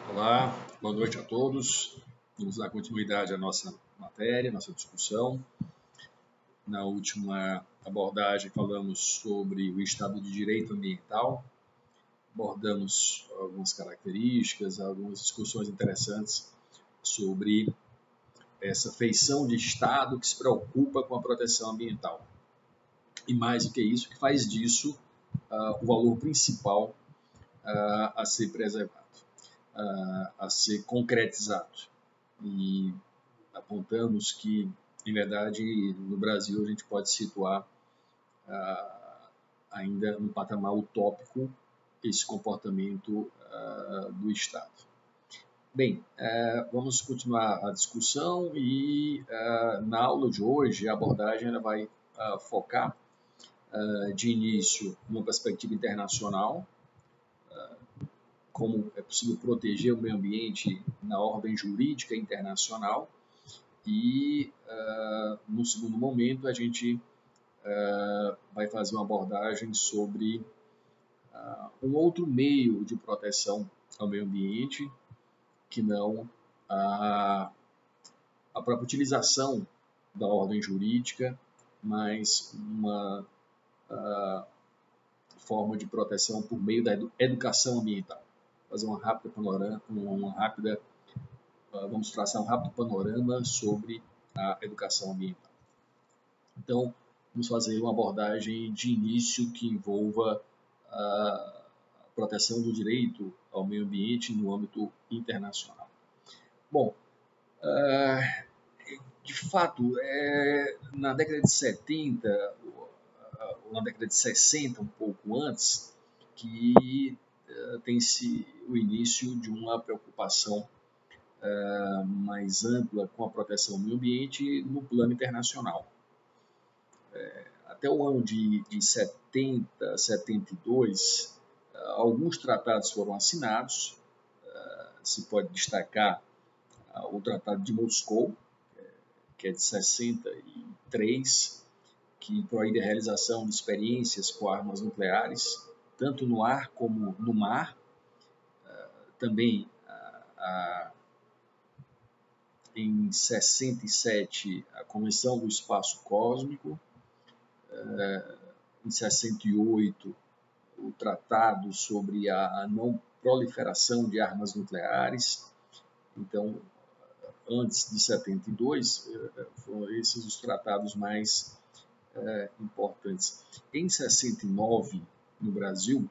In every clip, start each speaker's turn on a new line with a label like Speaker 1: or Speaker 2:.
Speaker 1: Olá, boa noite a todos. Vamos dar continuidade à nossa matéria, nossa discussão. Na última abordagem falamos sobre o Estado de Direito Ambiental, abordamos algumas características, algumas discussões interessantes sobre essa feição de Estado que se preocupa com a proteção ambiental. E mais do que isso, que faz disso o valor principal a ser preservado. A ser concretizado. E apontamos que, em verdade, no Brasil a gente pode situar ainda no patamar utópico esse comportamento do Estado. Bem, vamos continuar a discussão e na aula de hoje a abordagem ela vai focar de início numa perspectiva internacional, como é possível proteger o meio ambiente na ordem jurídica internacional e, no segundo momento, a gente vai fazer uma abordagem sobre um outro meio de proteção ao meio ambiente, que não a própria utilização da ordem jurídica, mas uma forma de proteção por meio da educação ambiental. Fazer uma rápida panorama, vamos traçar um rápido panorama sobre a educação ambiental. Então, vamos fazer uma abordagem de início que envolva a proteção do direito ao meio ambiente no âmbito internacional. Bom, de fato, na década de 70, ou na década de 60, um pouco antes, que tem-se o início de uma preocupação mais ampla com a proteção ao meio ambiente no plano internacional. Até o ano de 70, 72, alguns tratados foram assinados. Se pode destacar o Tratado de Moscou, que é de 63, que proíbe a realização de experiências com armas nucleares, tanto no ar como no mar. Também, em 67, a Convenção do Espaço Cósmico. Em 68, o Tratado sobre a não proliferação de armas nucleares. Então, antes de 72, foram esses os tratados mais importantes. Em 69, no Brasil,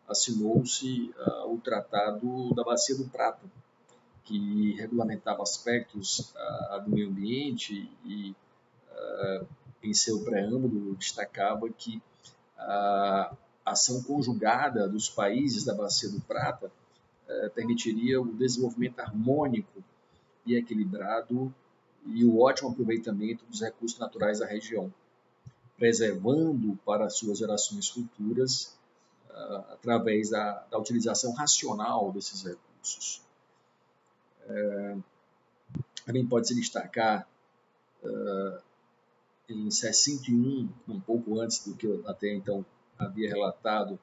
Speaker 1: assinou-se o Tratado da Bacia do Prata, que regulamentava aspectos do meio ambiente e, em seu preâmbulo, destacava que a ação conjugada dos países da Bacia do Prata permitiria o desenvolvimento harmônico e equilibrado e o ótimo aproveitamento dos recursos naturais da região, preservando para suas gerações futuras através da utilização racional desses recursos. Também pode-se destacar em 61, um pouco antes do que eu até então havia relatado,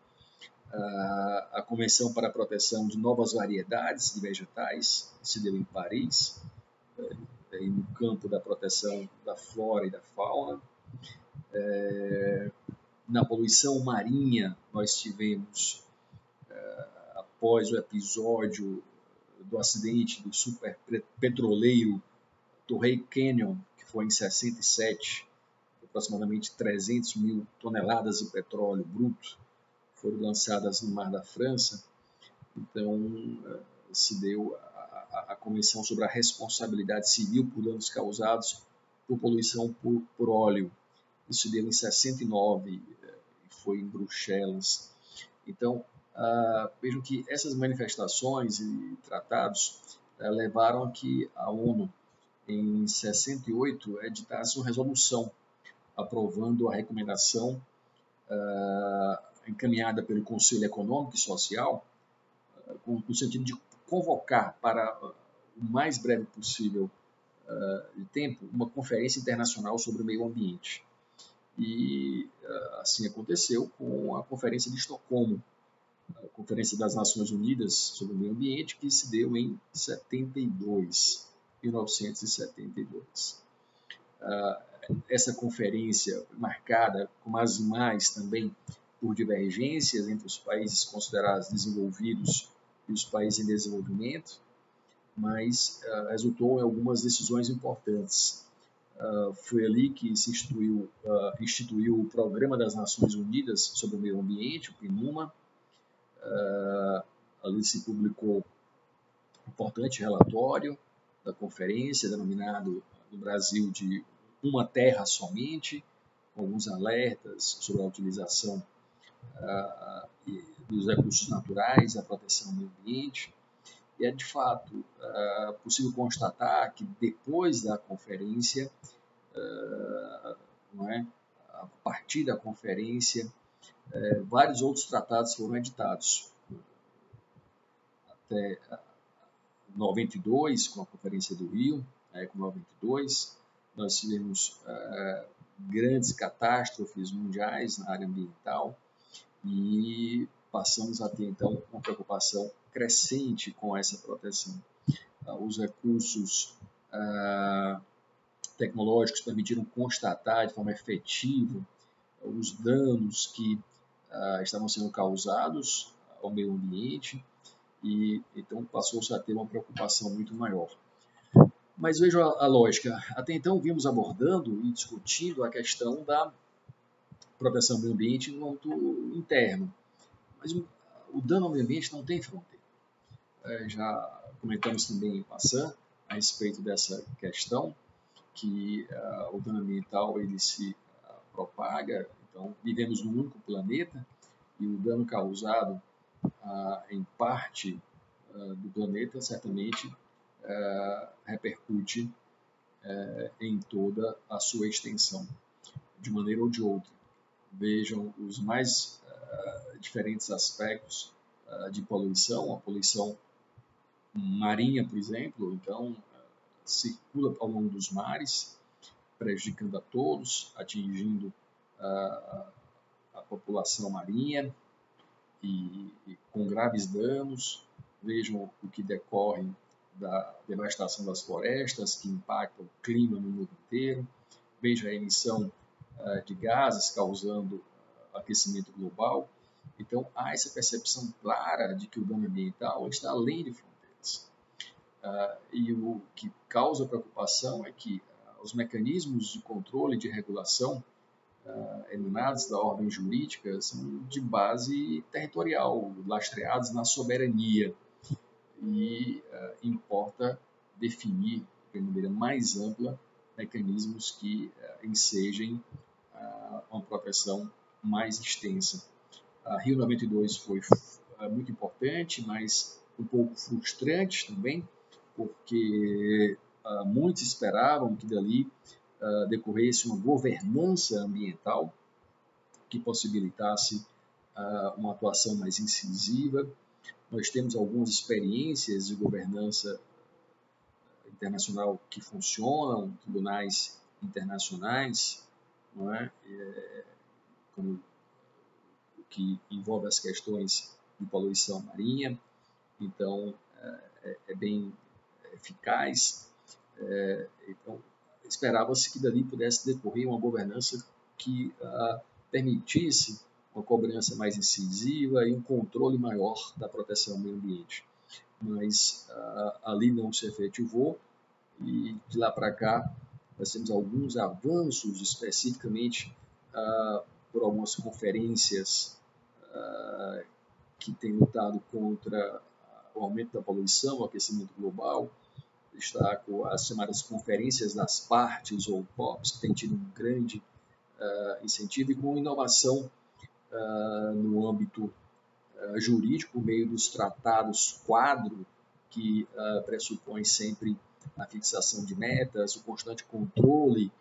Speaker 1: a Convenção para a Proteção de Novas Variedades de Vegetais, que se deu em Paris, no campo da proteção da flora e da fauna. Na poluição marinha, nós tivemos, após o episódio do acidente do superpetroleiro Torrey Canyon, que foi em 67, aproximadamente 300 mil toneladas de petróleo bruto foram lançadas no Mar da França. Então, se deu a Convenção sobre a Responsabilidade Civil por danos causados por poluição por óleo. Isso se deu em 69 e foi em Bruxelas. Então, vejam que essas manifestações e tratados levaram a que a ONU, em 68, editasse uma resolução aprovando a recomendação encaminhada pelo Conselho Econômico e Social, no sentido de convocar para o mais breve possível de tempo uma conferência internacional sobre o meio ambiente. E assim aconteceu com a Conferência de Estocolmo, a Conferência das Nações Unidas sobre o Meio Ambiente, que se deu em 1972. Essa conferência marcada, como as demais também, por divergências entre os países considerados desenvolvidos e os países em desenvolvimento, mas resultou em algumas decisões importantes. Foi ali que se instituiu o Programa das Nações Unidas sobre o Meio Ambiente, o PNUMA. Ali se publicou um importante relatório da conferência, denominado no Brasil de Uma Terra Somente, com alguns alertas sobre a utilização dos recursos naturais, a proteção do meio ambiente. E é de fato possível constatar que depois da conferência, a partir da conferência, vários outros tratados foram editados. Até 92, com a Conferência do Rio, com 92, nós tivemos grandes catástrofes mundiais na área ambiental e passamos a ter, então, uma preocupação crescente com essa proteção. Os recursos tecnológicos permitiram constatar de forma efetiva os danos que estavam sendo causados ao meio ambiente e então passou-se a ter uma preocupação muito maior. Mas veja a lógica. Até então vimos abordando e discutindo a questão da proteção ao meio ambiente no âmbito interno. Mas o dano ao meio ambiente não tem fronteira. Já comentamos também em passando a respeito dessa questão, que o dano ambiental ele se propaga. Então, vivemos num único planeta e o dano causado em parte do planeta certamente repercute em toda a sua extensão, de maneira ou de outra. Vejam os mais diferentes aspectos de poluição, a poluição marinha, por exemplo, então circula ao longo dos mares, prejudicando a todos, atingindo a população marinha e com graves danos. Vejam o que decorre da devastação das florestas, que impacta o clima no mundo inteiro. Veja a emissão de gases causando aquecimento global. Então, há essa percepção clara de que o dano ambiental está além de fronteiras. E o que causa preocupação é que os mecanismos de controle e de regulação emanados da ordem jurídica são de base territorial, lastreados na soberania. E importa definir de maneira mais ampla mecanismos que ensejem uma proteção mais extensa. A Rio 92 foi muito importante, mas um pouco frustrante também, porque muitos esperavam que dali decorresse uma governança ambiental que possibilitasse uma atuação mais incisiva. Nós temos algumas experiências de governança internacional que funcionam, tribunais internacionais, não é? Como o que envolve as questões de poluição marinha. Então, é bem eficaz. Então, esperava-se que dali pudesse decorrer uma governança que permitisse uma cobrança mais incisiva e um controle maior da proteção ao meio ambiente. Mas ali não se efetivou e de lá para cá nós temos alguns avanços, especificamente por algumas conferências que têm lutado contra o aumento da poluição, o aquecimento global. Destaco as chamadas conferências das partes, ou COPs, que têm tido um grande incentivo e com inovação no âmbito jurídico, por meio dos tratados quadro, que pressupõe sempre a fixação de metas, o constante controle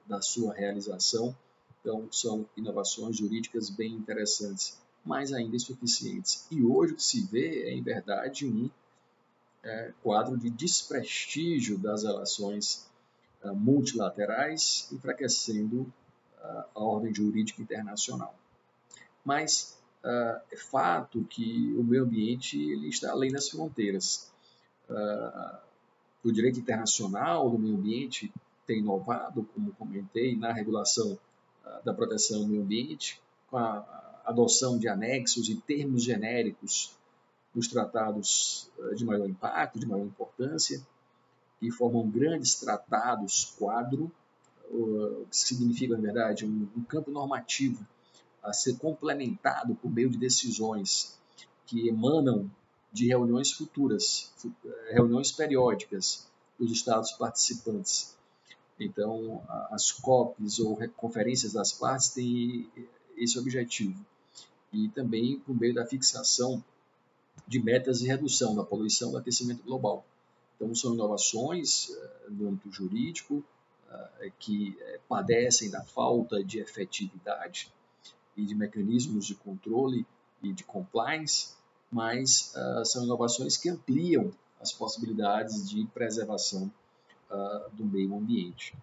Speaker 1: da sua realização. Então, são inovações jurídicas bem interessantes, mas ainda insuficientes. E hoje o que se vê é, em verdade, um quadro de desprestígio das relações multilaterais, enfraquecendo a ordem jurídica internacional. Mas é fato que o meio ambiente ele está além das fronteiras. O direito internacional do meio ambiente tem inovado, como comentei, na regulação da proteção do meio ambiente, com a adoção de anexos e termos genéricos nos tratados de maior impacto, de maior importância, que formam grandes tratados quadro, o que significa, na verdade, um campo normativo a ser complementado por meio de decisões que emanam de reuniões futuras, reuniões periódicas dos Estados participantes. Então, as COPs ou conferências das partes têm esse objetivo. E também por meio da fixação de metas de redução da poluição e do aquecimento global. Então, são inovações no âmbito jurídico que padecem da falta de efetividade e de mecanismos de controle e de compliance, mas são inovações que ampliam as possibilidades de preservação do meio ambiente.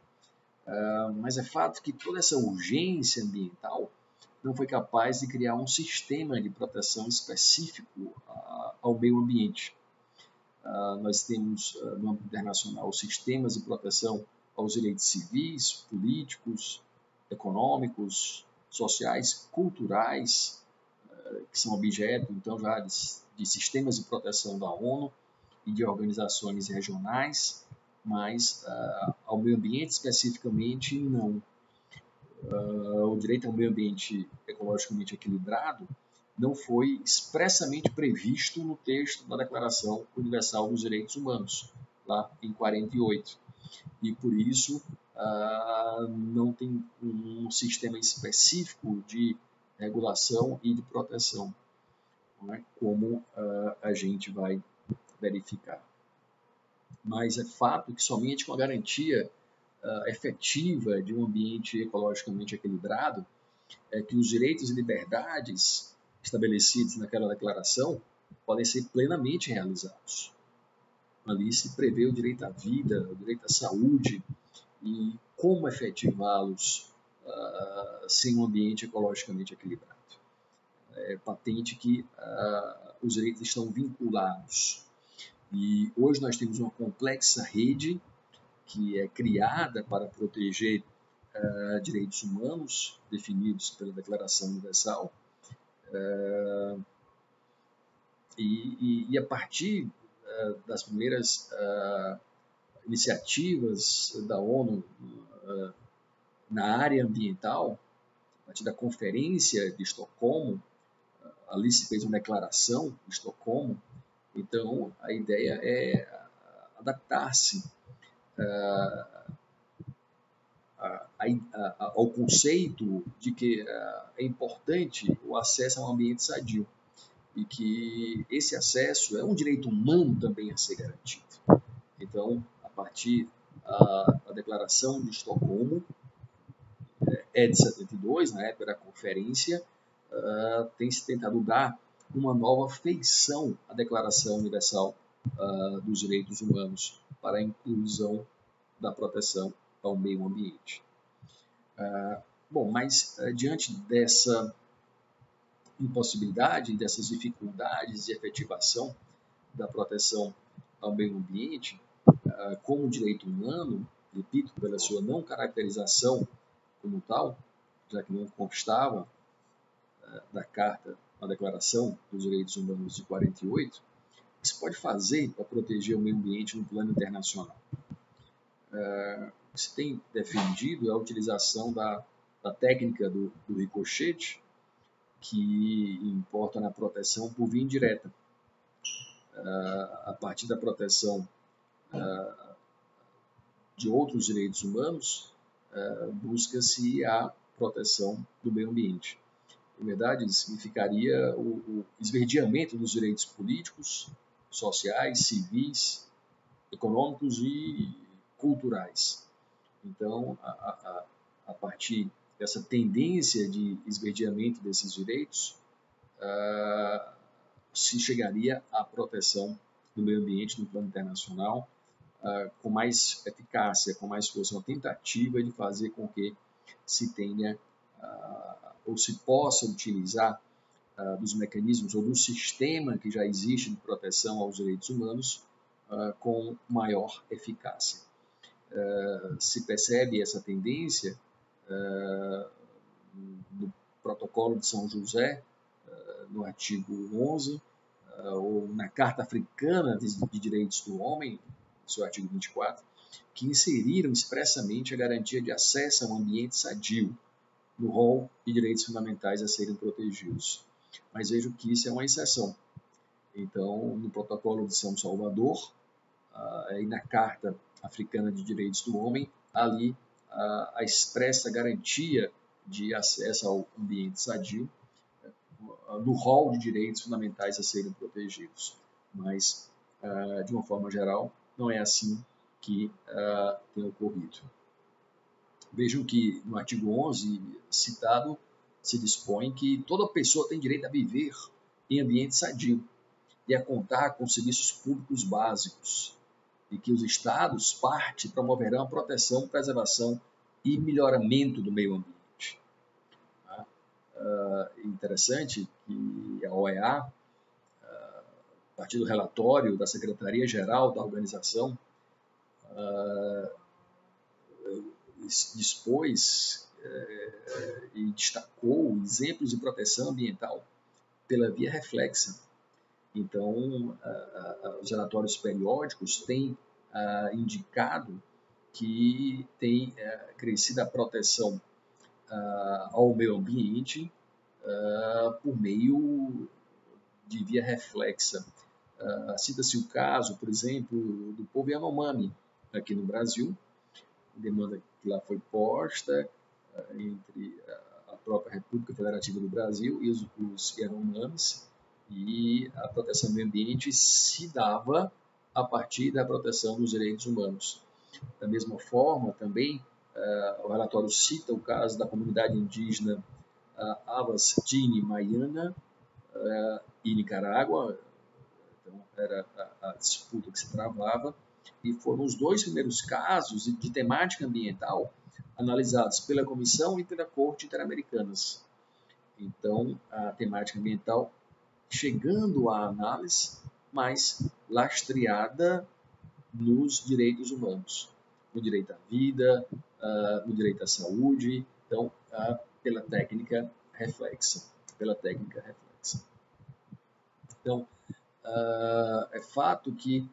Speaker 1: Mas é fato que toda essa urgência ambiental não foi capaz de criar um sistema de proteção específico ao meio ambiente. Nós temos, no âmbito internacional, sistemas de proteção aos direitos civis, políticos, econômicos, sociais, culturais, que são objeto, então, já de sistemas de proteção da ONU e de organizações regionais, mas ao meio ambiente especificamente não. O direito ao meio ambiente ecologicamente equilibrado não foi expressamente previsto no texto da Declaração Universal dos Direitos Humanos, lá em 48. E por isso não tem um sistema específico de regulação e de proteção, não é? Como a gente vai verificar. Mas é fato que somente com a garantia efetiva de um ambiente ecologicamente equilibrado é que os direitos e liberdades estabelecidos naquela declaração podem ser plenamente realizados. Ali se prevê o direito à vida, o direito à saúde e como efetivá-los sem um ambiente ecologicamente equilibrado. É patente que os direitos estão vinculados. E hoje nós temos uma complexa rede que é criada para proteger direitos humanos definidos pela Declaração Universal. E a partir das primeiras iniciativas da ONU na área ambiental, a partir da Conferência de Estocolmo, ali se fez uma declaração de Estocolmo. Então, a ideia é adaptar-se ao conceito de que é importante o acesso a um ambiente sadio e que esse acesso é um direito humano também a ser garantido. Então, a partir da Declaração de Estocolmo, de 72, na época da conferência, tem se tentado dar uma nova feição à Declaração Universal dos Direitos Humanos para a inclusão da proteção ao meio ambiente. Bom, mas diante dessa impossibilidade, dessas dificuldades de efetivação da proteção ao meio ambiente, como direito humano, repito, pela sua não caracterização como tal, já que não constava da Carta, a Declaração dos Direitos Humanos de 48, o que se pode fazer para proteger o meio ambiente no plano internacional? O que se tem defendido é a utilização da técnica do ricochete, que importa na proteção por via indireta. A partir da proteção de outros direitos humanos, busca-se a proteção do meio ambiente. Na verdade, significaria o esverdeamento dos direitos políticos, sociais, civis, econômicos e culturais. Então, a partir dessa tendência de esverdeamento desses direitos, se chegaria à proteção do meio ambiente no plano internacional com mais eficácia, com mais força, uma tentativa de fazer com que se tenha ou se possa utilizar dos mecanismos ou do sistema que já existe de proteção aos direitos humanos com maior eficácia. Se percebe essa tendência no Protocolo de São José, no artigo 11, ou na Carta Africana de Direitos do Homem, seu artigo 24, que inseriram expressamente a garantia de acesso a um ambiente sadio no rol de direitos fundamentais a serem protegidos. Mas vejo que isso é uma exceção. Então, no Protocolo de São Salvador e na Carta Africana de Direitos do Homem, ali a expressa garantia de acesso ao ambiente sadio no rol de direitos fundamentais a serem protegidos. Mas, de uma forma geral, não é assim que tem ocorrido. Vejam que no artigo 11 citado se dispõe que toda pessoa tem direito a viver em ambiente sadio e a contar com serviços públicos básicos e que os Estados, parte, promoverão a proteção, preservação e melhoramento do meio ambiente. Interessante que a OEA, a partir do relatório da Secretaria-Geral da Organização, dispôs e destacou exemplos de proteção ambiental pela via reflexa. Então, os relatórios periódicos têm indicado que tem crescido a proteção ao meio ambiente por meio de via reflexa. Cita-se o caso, por exemplo, do povo Yanomami aqui no Brasil, demanda que lá foi posta entre a própria República Federativa do Brasil e os Yanomamis, e a proteção do meio ambiente se dava a partir da proteção dos direitos humanos. Da mesma forma, também, o relatório cita o caso da comunidade indígena Avas Tini Maiana e Nicarágua. Então, era a disputa que se travava, e foram os dois primeiros casos de temática ambiental analisados pela Comissão e pela Corte Interamericanas. Então, a temática ambiental chegando à análise, mas lastreada nos direitos humanos, no direito à vida, no direito à saúde, então, pela técnica reflexa. Então, é fato que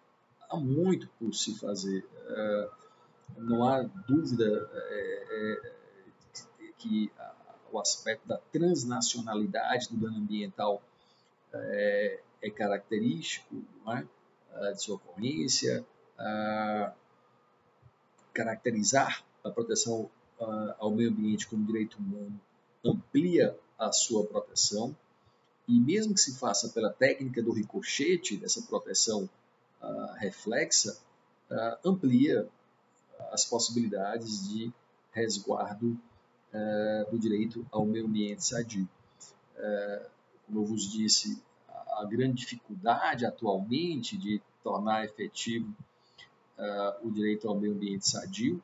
Speaker 1: há muito por se fazer. Não há dúvida que o aspecto da transnacionalidade do dano ambiental é característico, não é? De sua ocorrência. Caracterizar a proteção ao meio ambiente como direito humano amplia a sua proteção, e mesmo que se faça pela técnica do ricochete, dessa proteção reflexa, amplia as possibilidades de resguardo do direito ao meio ambiente sadio. Como eu vos disse, a grande dificuldade atualmente de tornar efetivo o direito ao meio ambiente sadio,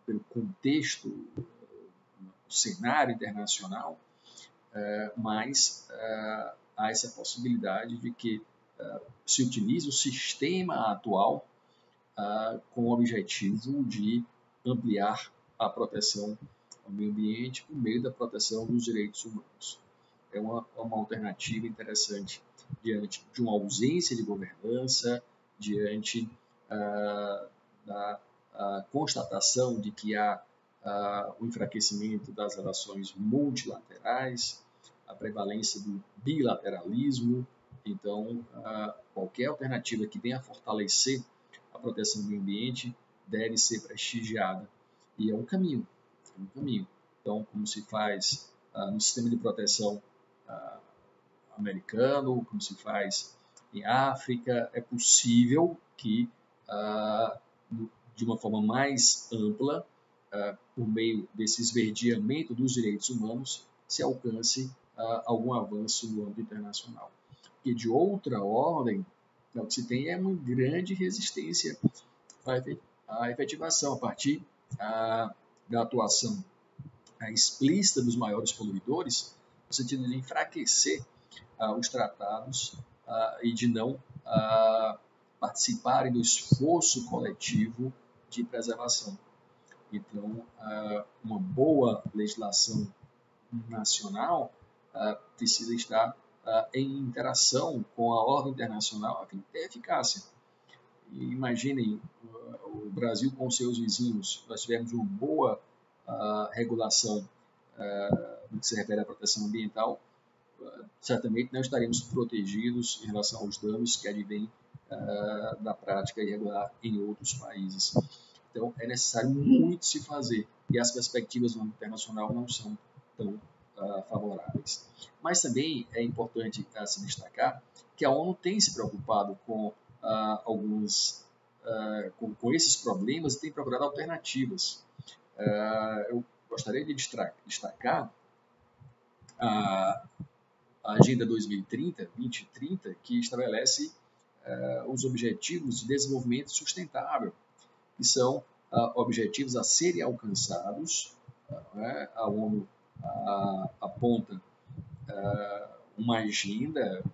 Speaker 1: pelo contexto, o cenário internacional, mas há essa possibilidade de que se utilize o sistema atual com o objetivo de ampliar a proteção ao meio ambiente por meio da proteção dos direitos humanos. É uma alternativa interessante diante de uma ausência de governança, diante da constatação de que há o enfraquecimento das relações multilaterais, a prevalência do bilateralismo. Então, qualquer alternativa que venha a fortalecer a proteção do meio ambiente deve ser prestigiada. E é um caminho. Então, como se faz no sistema de proteção americano, como se faz em África, é possível que, de uma forma mais ampla, por meio desse esverdeamento dos direitos humanos, se alcance algum avanço no âmbito internacional. Porque, de outra ordem, o que se tem é uma grande resistência à efetivação, a partir da atuação explícita dos maiores poluidores, no sentido de enfraquecer os tratados e de não participarem do esforço coletivo de preservação. Então, uma boa legislação nacional precisa estar em interação com a ordem internacional a fim de ter eficácia. E imaginem o Brasil com seus vizinhos, nós tivemos uma boa regulação no que se refere à proteção ambiental, certamente não estaremos protegidos em relação aos danos que advêm da prática irregular em outros países. Então, é necessário muito se fazer e as perspectivas no internacional não são tão favoráveis. Mas também é importante se destacar que a ONU tem se preocupado com com esses problemas e tem procurado alternativas. Eu gostaria de destacar a Agenda 2030, que estabelece os Objetivos de Desenvolvimento Sustentável, que são objetivos a serem alcançados. A ONU aponta uma agenda,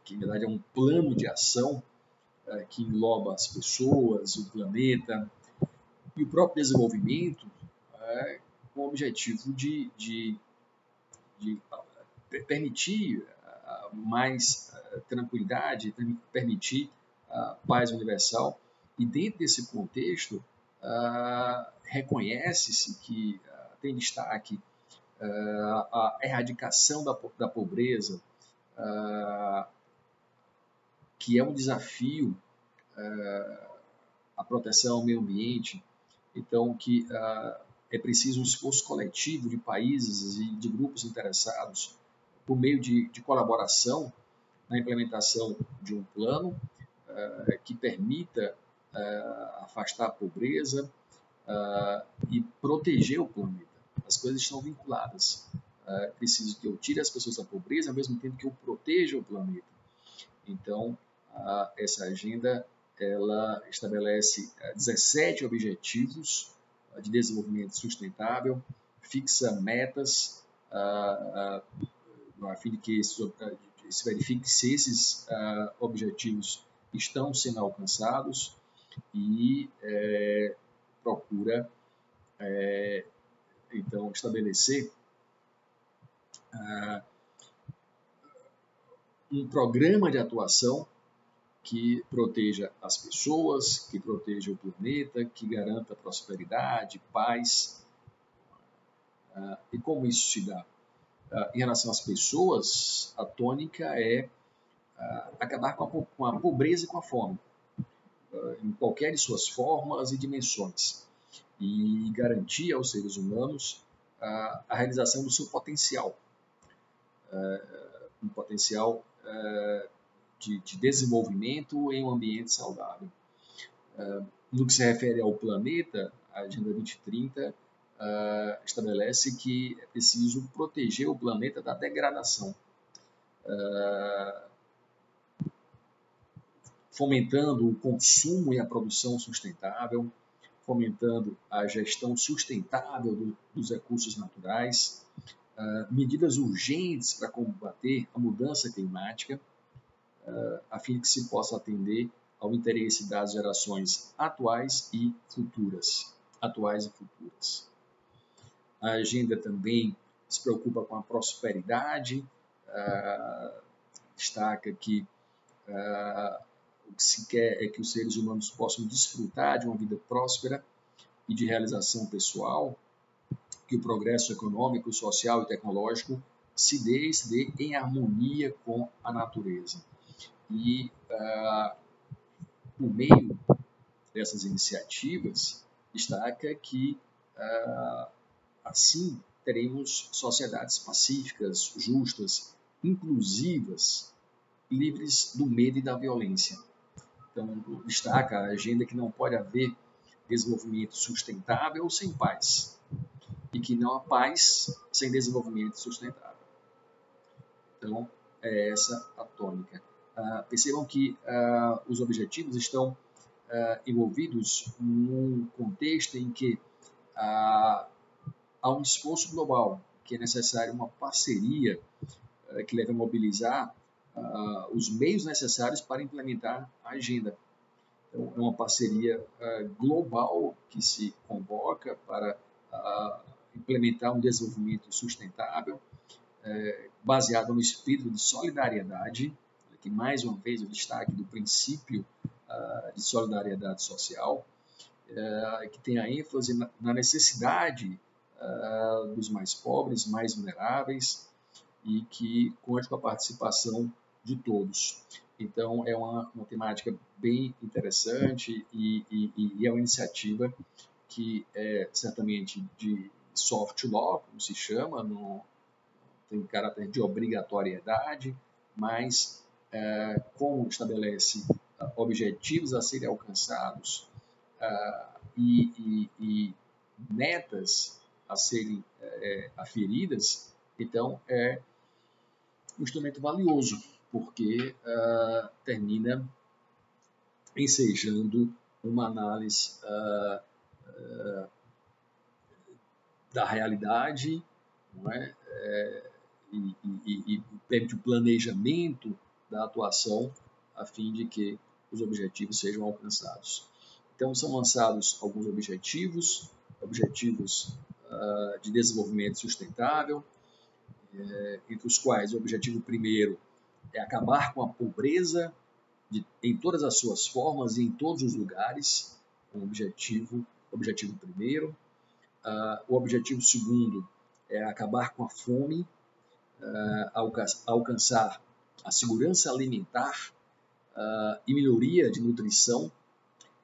Speaker 1: que na verdade é um plano de ação que engloba as pessoas, o planeta e o próprio desenvolvimento, com o objetivo de permitir mais tranquilidade, permitir paz universal. E dentro desse contexto, reconhece-se que tem destaque a erradicação da pobreza, que é um desafio, a proteção ao meio ambiente. Então, que é preciso um esforço coletivo de países e de grupos interessados por meio de colaboração na implementação de um plano que permita afastar a pobreza e proteger o planeta. As coisas estão vinculadas. É preciso que eu tire as pessoas da pobreza ao mesmo tempo que eu proteja o planeta. Então, essa agenda ela estabelece 17 objetivos de desenvolvimento sustentável, fixa metas a fim de que se verifique se esses objetivos estão sendo alcançados e procura, então, estabelecer um programa de atuação que proteja as pessoas, que proteja o planeta, que garanta prosperidade, paz. E como isso se dá? Em relação às pessoas, a tônica é acabar com a pobreza e com a fome, em qualquer de suas formas e dimensões, e garantir aos seres humanos a realização do seu potencial, um potencial de desenvolvimento em um ambiente saudável. No que se refere ao planeta, a Agenda 2030 estabelece que é preciso proteger o planeta da degradação, fomentando o consumo e a produção sustentável, fomentando a gestão sustentável dos recursos naturais, medidas urgentes para combater a mudança climática, a fim de que se possa atender ao interesse das gerações atuais e futuras. A agenda também se preocupa com a prosperidade, destaca que o que se quer é que os seres humanos possam desfrutar de uma vida próspera e de realização pessoal, que o progresso econômico, social e tecnológico se dê em harmonia com a natureza. E, por meio dessas iniciativas, destaca que, assim, teremos sociedades pacíficas, justas, inclusivas, livres do medo e da violência. Então, destaca a agenda que não pode haver desenvolvimento sustentável sem paz, e que não há paz sem desenvolvimento sustentável. Então, é essa a tônica. Percebam que os objetivos estão envolvidos num contexto em que há um esforço global, que é necessário uma parceria que leva a mobilizar os meios necessários para implementar a agenda. Então, é uma parceria global que se convoca para implementar um desenvolvimento sustentável, baseado no espírito de solidariedade, que mais uma vez o destaque do princípio de solidariedade social, que tem a ênfase na necessidade dos mais pobres, mais vulneráveis, e que conte com a participação de todos. Então, é uma temática bem interessante e é uma iniciativa que é certamente de soft law, como se chama, não tem caráter de obrigatoriedade, mas como estabelece objetivos a serem alcançados e metas a serem aferidas, então é um instrumento valioso, porque termina ensejando uma análise da realidade, não é? E permite o planejamento da atuação a fim de que os objetivos sejam alcançados. Então, são lançados alguns objetivos de desenvolvimento sustentável, entre os quais o objetivo primeiro é acabar com a pobreza em todas as suas formas e em todos os lugares, o objetivo primeiro. O objetivo segundo é acabar com a fome, alcançar a segurança alimentar e melhoria de nutrição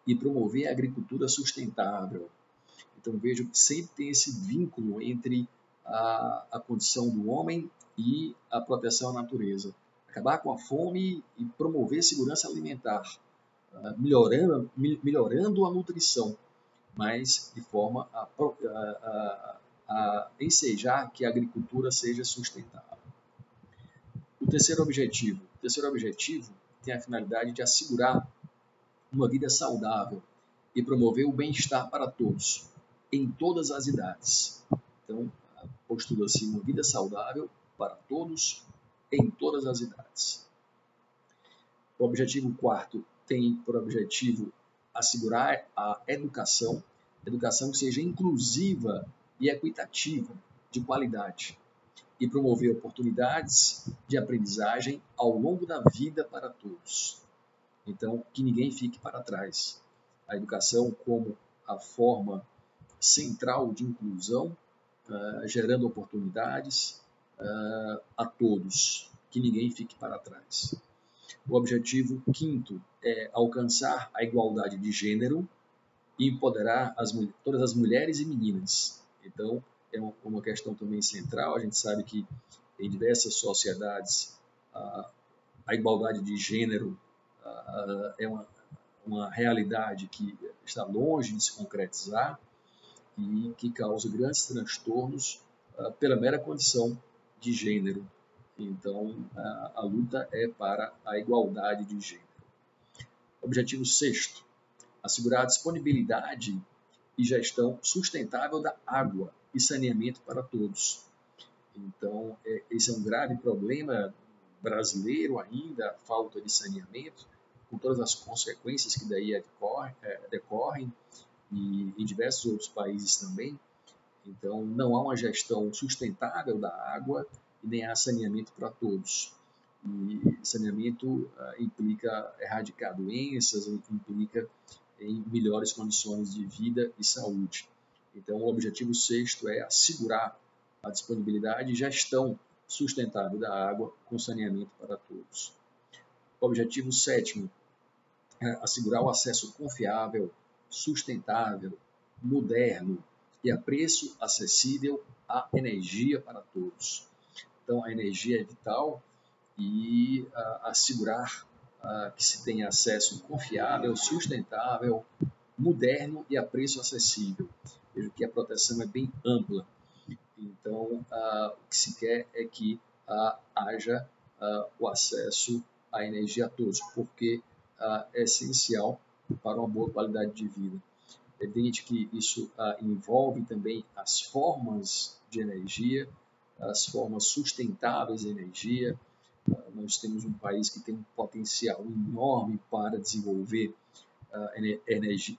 Speaker 1: e promover a agricultura sustentável. Então vejo que sempre tem esse vínculo entre a condição do homem e a proteção à natureza. Acabar com a fome e promover segurança alimentar, melhorando a nutrição, mas de forma a ensejar que a agricultura seja sustentável. O terceiro objetivo tem a finalidade de assegurar uma vida saudável e promover o bem-estar para todos, em todas as idades. Então, postula-se uma vida saudável para todos, em todas as idades. O objetivo quarto tem por objetivo assegurar a educação que seja inclusiva e equitativa, de qualidade, e promover oportunidades de aprendizagem ao longo da vida para todos. Então, que ninguém fique para trás. A educação como a forma central de inclusão, gerando oportunidades a todos, que ninguém fique para trás. O objetivo quinto é alcançar a igualdade de gênero e empoderar todas as mulheres e meninas. Então, é uma questão também central. A gente sabe que em diversas sociedades a igualdade de gênero é uma realidade que está longe de se concretizar e que causa grandes transtornos pela mera condição de gênero. Então, a luta é para a igualdade de gênero. Objetivo sexto, assegurar a disponibilidade e gestão sustentável da água e saneamento para todos. Então, esse é um grave problema brasileiro ainda, a falta de saneamento, com todas as consequências que daí decorrem, e em diversos outros países também. Então, não há uma gestão sustentável da água e nem há saneamento para todos. E saneamento implica erradicar doenças, implica em melhores condições de vida e saúde. Então, o objetivo sexto é assegurar a disponibilidade e gestão sustentável da água com saneamento para todos. O objetivo sétimo é assegurar o acesso confiável, sustentável, moderno e a preço acessível à energia para todos. Então, a energia é vital e assegurar que se tenha acesso confiável, sustentável, moderno e a preço acessível. Vejo que a proteção é bem ampla. Então, o que se quer é que haja o acesso à energia a todos, porque é essencial para uma boa qualidade de vida. É evidente que isso envolve também as formas de energia, as formas sustentáveis de energia. Nós temos um país que tem um potencial enorme para desenvolver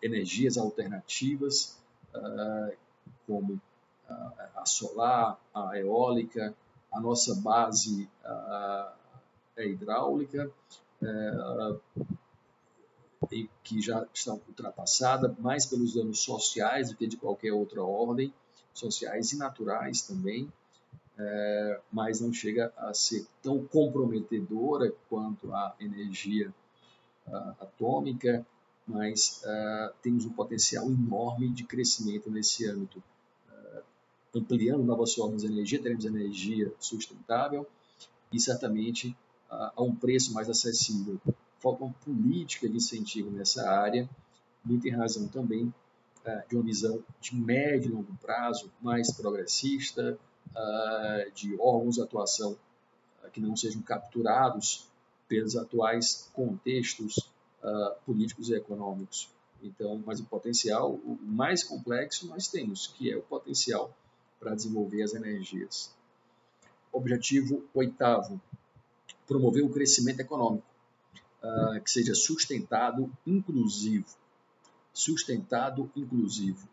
Speaker 1: energias alternativas, como a solar, a eólica. A nossa base é hidráulica, que já está ultrapassada mais pelos danos sociais do que de qualquer outra ordem, sociais e naturais também, mas não chega a ser tão comprometedora quanto a energia atômica, mas temos um potencial enorme de crescimento nesse âmbito. Ampliando novas formas de energia, teremos energia sustentável e certamente a um preço mais acessível. Falta uma política de incentivo nessa área, muito em razão também de uma visão de médio e longo prazo mais progressista, de órgãos de atuação que não sejam capturados pelos atuais contextos políticos e econômicos. Então, mas o potencial o mais complexo nós temos, que é o potencial para desenvolver as energias. Objetivo 8º, promover o crescimento econômico, que seja sustentado, inclusivo. Sustentado, inclusivo.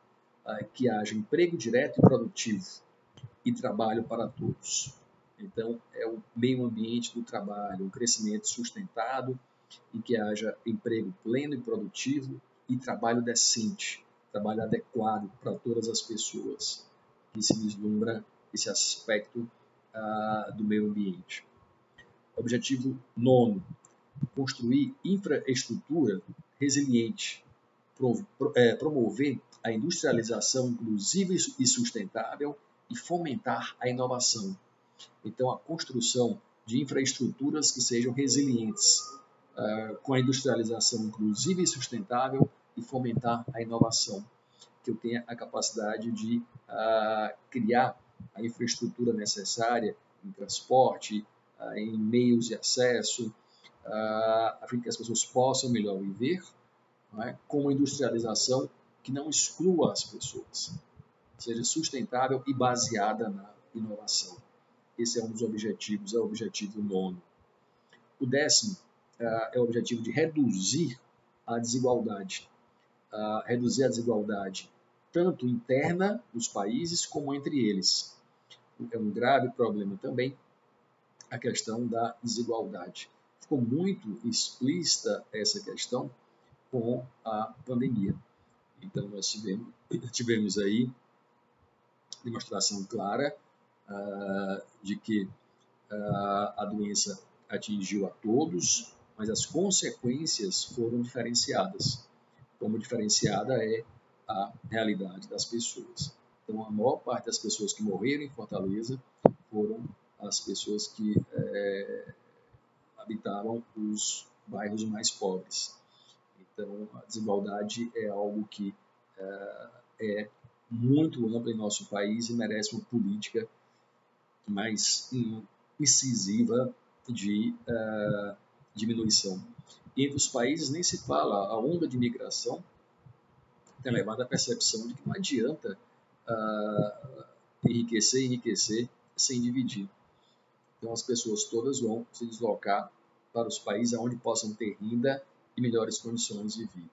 Speaker 1: Que haja emprego direto e produtivo e trabalho para todos. Então, é o meio ambiente do trabalho, um crescimento sustentado e que haja emprego pleno e produtivo e trabalho decente, trabalho adequado para todas as pessoas, que se vislumbra esse aspecto do meio ambiente. Objetivo 9, construir infraestrutura resiliente, promover a industrialização inclusiva e sustentável e fomentar a inovação. Então, a construção de infraestruturas que sejam resilientes, com a industrialização inclusiva e sustentável e fomentar a inovação, que eu tenha a capacidade de criar a infraestrutura necessária em transporte, em meios de acesso, a fim de que as pessoas possam melhor viver, com uma industrialização que não exclua as pessoas, seja sustentável e baseada na inovação. Esse é um dos objetivos, é o objetivo 9. O 10º é o objetivo de reduzir a desigualdade. Reduzir a desigualdade tanto interna dos países como entre eles. É um grave problema também a questão da desigualdade. Ficou muito explícita essa questão com a pandemia. Então, nós tivemos aí demonstração clara de que a doença atingiu a todos, mas as consequências foram diferenciadas. Como diferenciada é a realidade das pessoas. Então, a maior parte das pessoas que morreram em Fortaleza foram as pessoas que habitavam os bairros mais pobres. Então, a desigualdade é algo que é muito amplo em nosso país e merece uma política mais incisiva de diminuição. E entre os países nem se fala, a onda de migração tem levado à percepção de que não adianta enriquecer sem dividir. Então, as pessoas todas vão se deslocar para os países onde possam ter renda e melhores condições de vida.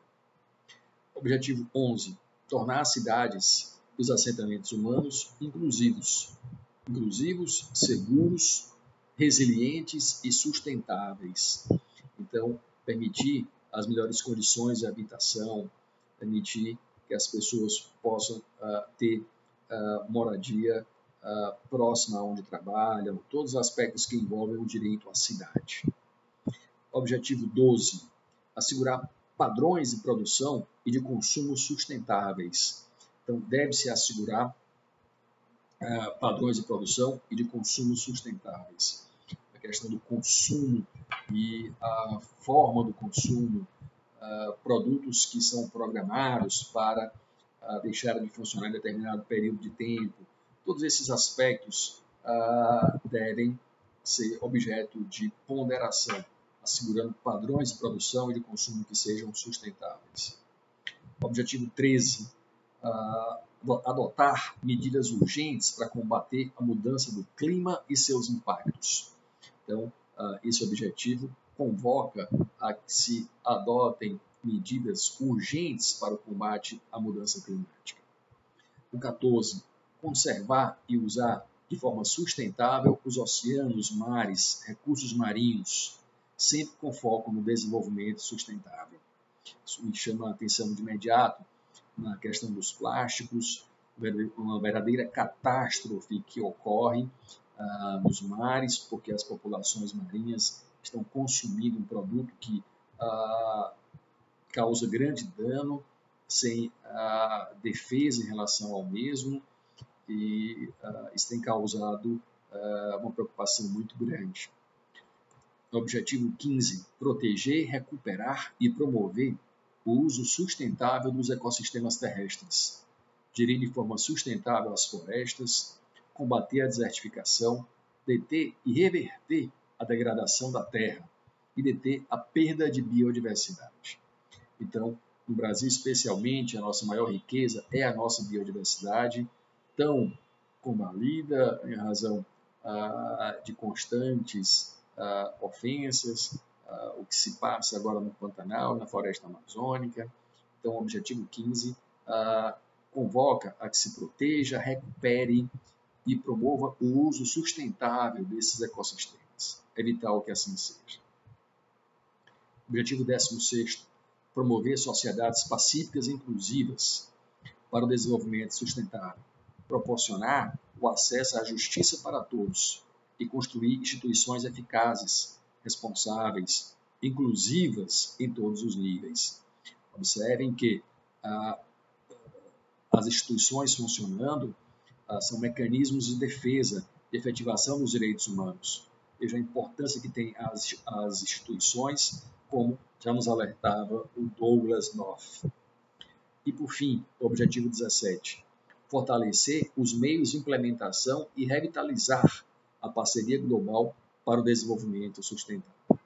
Speaker 1: Objetivo 11. Tornar as cidades e os assentamentos humanos inclusivos, seguros, resilientes e sustentáveis. Então, permitir as melhores condições de habitação, permitir que as pessoas possam ter moradia próxima a onde trabalham, todos os aspectos que envolvem o direito à cidade. Objetivo 12. Assegurar padrões de produção e de consumo sustentáveis. Então, deve-se assegurar padrões de produção e de consumo sustentáveis. A questão do consumo e a forma do consumo, produtos que são programados para deixar de funcionar em determinado período de tempo, todos esses aspectos devem ser objeto de ponderação, assegurando padrões de produção e de consumo que sejam sustentáveis. Objetivo 13. adotar medidas urgentes para combater a mudança do clima e seus impactos. Então, esse objetivo convoca a que se adotem medidas urgentes para o combate à mudança climática. O 14, conservar e usar de forma sustentável os oceanos, mares, recursos marinhos, sempre com foco no desenvolvimento sustentável. Isso me chama a atenção de imediato na questão dos plásticos, uma verdadeira catástrofe que ocorre nos mares, porque as populações marinhas estão consumindo um produto que causa grande dano, sem defesa em relação ao mesmo, e isso tem causado uma preocupação muito grande. O objetivo 15, proteger, recuperar e promover o uso sustentável dos ecossistemas terrestres, gerir de forma sustentável as florestas, combater a desertificação, deter e reverter a degradação da terra e deter a perda de biodiversidade. Então, no Brasil especialmente, a nossa maior riqueza é a nossa biodiversidade, tão combalida em razão de constantes ofensas, o que se passa agora no Pantanal, na floresta amazônica. Então, o objetivo 15 convoca a que se proteja, recupere e promova o uso sustentável desses ecossistemas. É vital que assim seja. Objetivo 16, promover sociedades pacíficas e inclusivas para o desenvolvimento sustentável, proporcionar o acesso à justiça para todos e construir instituições eficazes, responsáveis, inclusivas em todos os níveis. Observem que as instituições funcionando são mecanismos de defesa e efetivação dos direitos humanos. Veja a importância que tem as instituições, como já nos alertava o Douglass North. E, por fim, o objetivo 17, fortalecer os meios de implementação e revitalizar a parceria global para o desenvolvimento sustentável.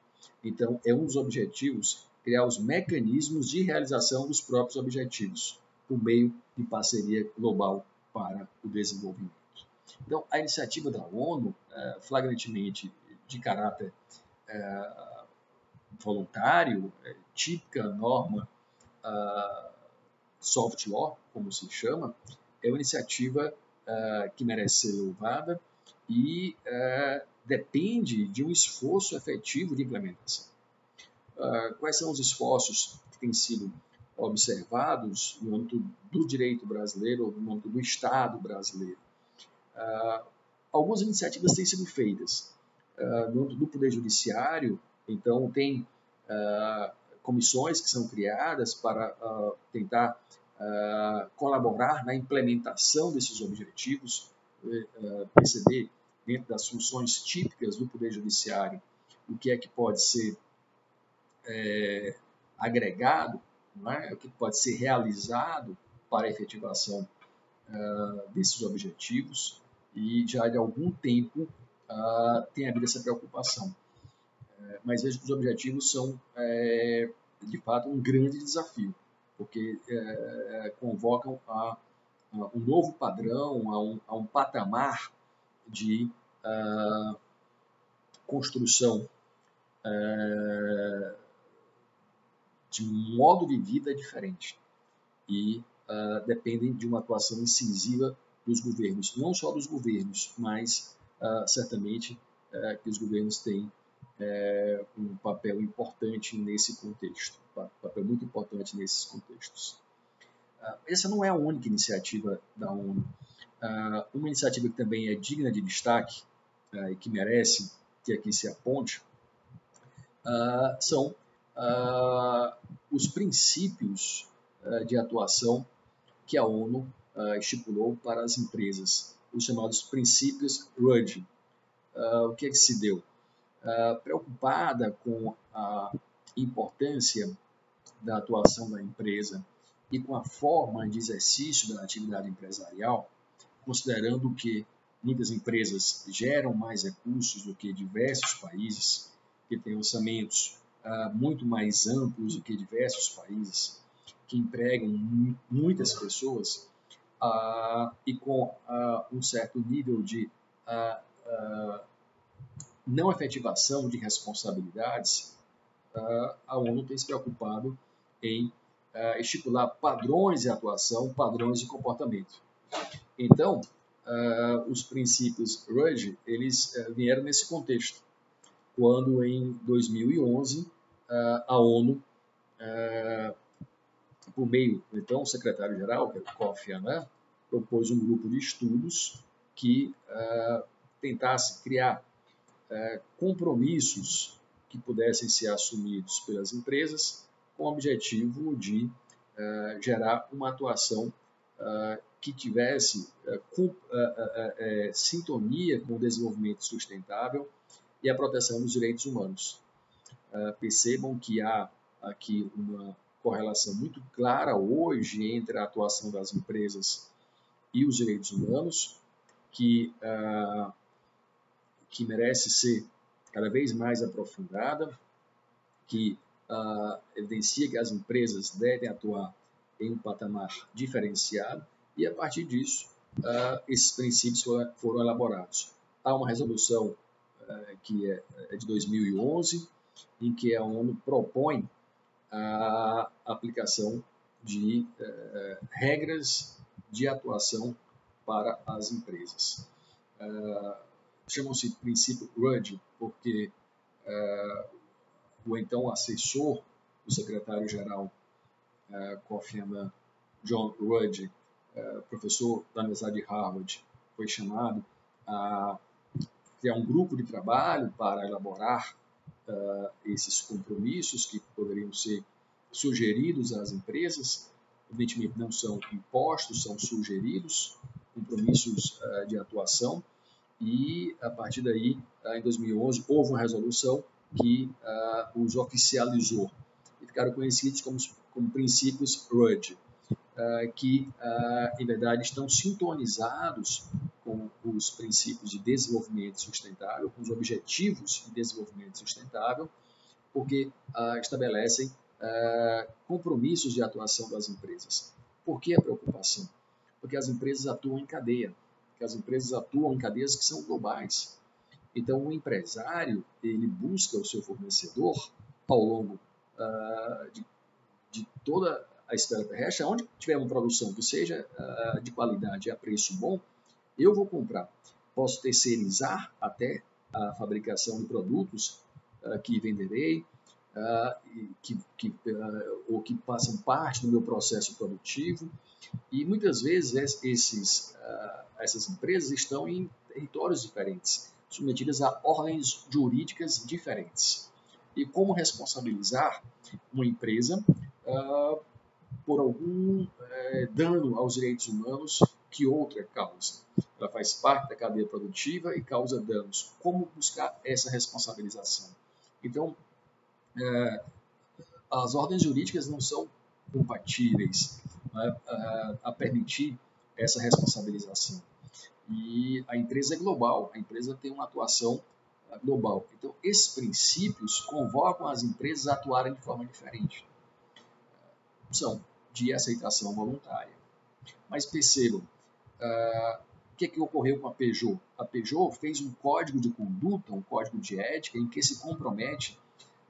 Speaker 1: Então, é um dos objetivos criar os mecanismos de realização dos próprios objetivos, por meio de parceria global para o desenvolvimento. Então, a iniciativa da ONU, flagrantemente de caráter voluntário, típica norma soft law, como se chama, é uma iniciativa que merece ser louvada e depende de um esforço efetivo de implementação. Quais são os esforços que têm sido observados no âmbito do direito brasileiro, no âmbito do Estado brasileiro? Algumas iniciativas têm sido feitas. No âmbito do Poder Judiciário, então, tem comissões que são criadas para tentar colaborar na implementação desses objetivos, perceber dentro das funções típicas do Poder Judiciário o que é que pode ser agregado, não é? O que pode ser realizado para a efetivação desses objetivos, e já de algum tempo tem havido essa preocupação. Mas vejo que os objetivos são, de fato, um grande desafio, porque convocam a um novo padrão, a um patamar de construção de um modo de vida diferente, e dependem de uma atuação incisiva dos governos, não só dos governos, mas certamente que os governos têm um papel importante nesse contexto, um papel muito importante nesses contextos. Essa não é a única iniciativa da ONU. Uma iniciativa que também é digna de destaque e que merece que aqui se aponte são os princípios de atuação que a ONU estipulou para as empresas, os chamados princípios RUD. O que é que se deu? Preocupada com a importância da atuação da empresa e com a forma de exercício da atividade empresarial, considerando que muitas empresas geram mais recursos do que diversos países, que têm orçamentos muito mais amplos do que diversos países, que empregam muitas pessoas, e com um certo nível de não efetivação de responsabilidades, a ONU tem se preocupado em estipular padrões de atuação, padrões de comportamento. Então, os princípios RUD, eles vieram nesse contexto, quando em 2011 a ONU, por meio do então secretário-geral, que é o Kofi Annan, propôs um grupo de estudos que tentasse criar compromissos que pudessem ser assumidos pelas empresas com o objetivo de gerar uma atuação que tivesse sintonia com o desenvolvimento sustentável e a proteção dos direitos humanos. Percebam que há aqui uma correlação muito clara hoje entre a atuação das empresas e os direitos humanos, que merece ser cada vez mais aprofundada, que evidencia que as empresas devem atuar em um patamar diferenciado, e a partir disso esses princípios foram elaborados. Há uma resolução que é de 2011, em que a ONU propõe a aplicação de regras de atuação para as empresas. Chamam-se princípio RUD, porque o então assessor do secretário-geral Kofi Annan, John Ruggie, professor da Universidade de Harvard, foi chamado a criar um grupo de trabalho para elaborar esses compromissos que poderiam ser sugeridos às empresas. Evidentemente não são impostos, são sugeridos, compromissos de atuação, e a partir daí, em 2011, houve uma resolução que os oficializou e ficaram conhecidos como princípios RUD, que, em verdade, estão sintonizados com os princípios de desenvolvimento sustentável, com os objetivos de desenvolvimento sustentável, porque estabelecem compromissos de atuação das empresas. Por que a preocupação? Porque as empresas atuam em cadeia, que as empresas atuam em cadeias que são globais. Então, o empresário, ele busca o seu fornecedor ao longo de toda a esfera terrestre, onde tiver uma produção que seja de qualidade e a preço bom, eu vou comprar. Posso terceirizar até a fabricação de produtos que venderei, ou que passam parte do meu processo produtivo. E muitas vezes essas empresas estão em territórios diferentes, submetidas a ordens jurídicas diferentes. E como responsabilizar uma empresa por algum dano aos direitos humanos que outra causa? Ela faz parte da cadeia produtiva e causa danos. Como buscar essa responsabilização? Então, as ordens jurídicas não são compatíveis a permitir essa responsabilização. E a empresa é global, a empresa tem uma atuação global. Então, esses princípios convocam as empresas a atuarem de forma diferente. São de aceitação voluntária. Mas percebam, o que ocorreu com a Peugeot? A Peugeot fez um código de conduta, um código de ética, em que se compromete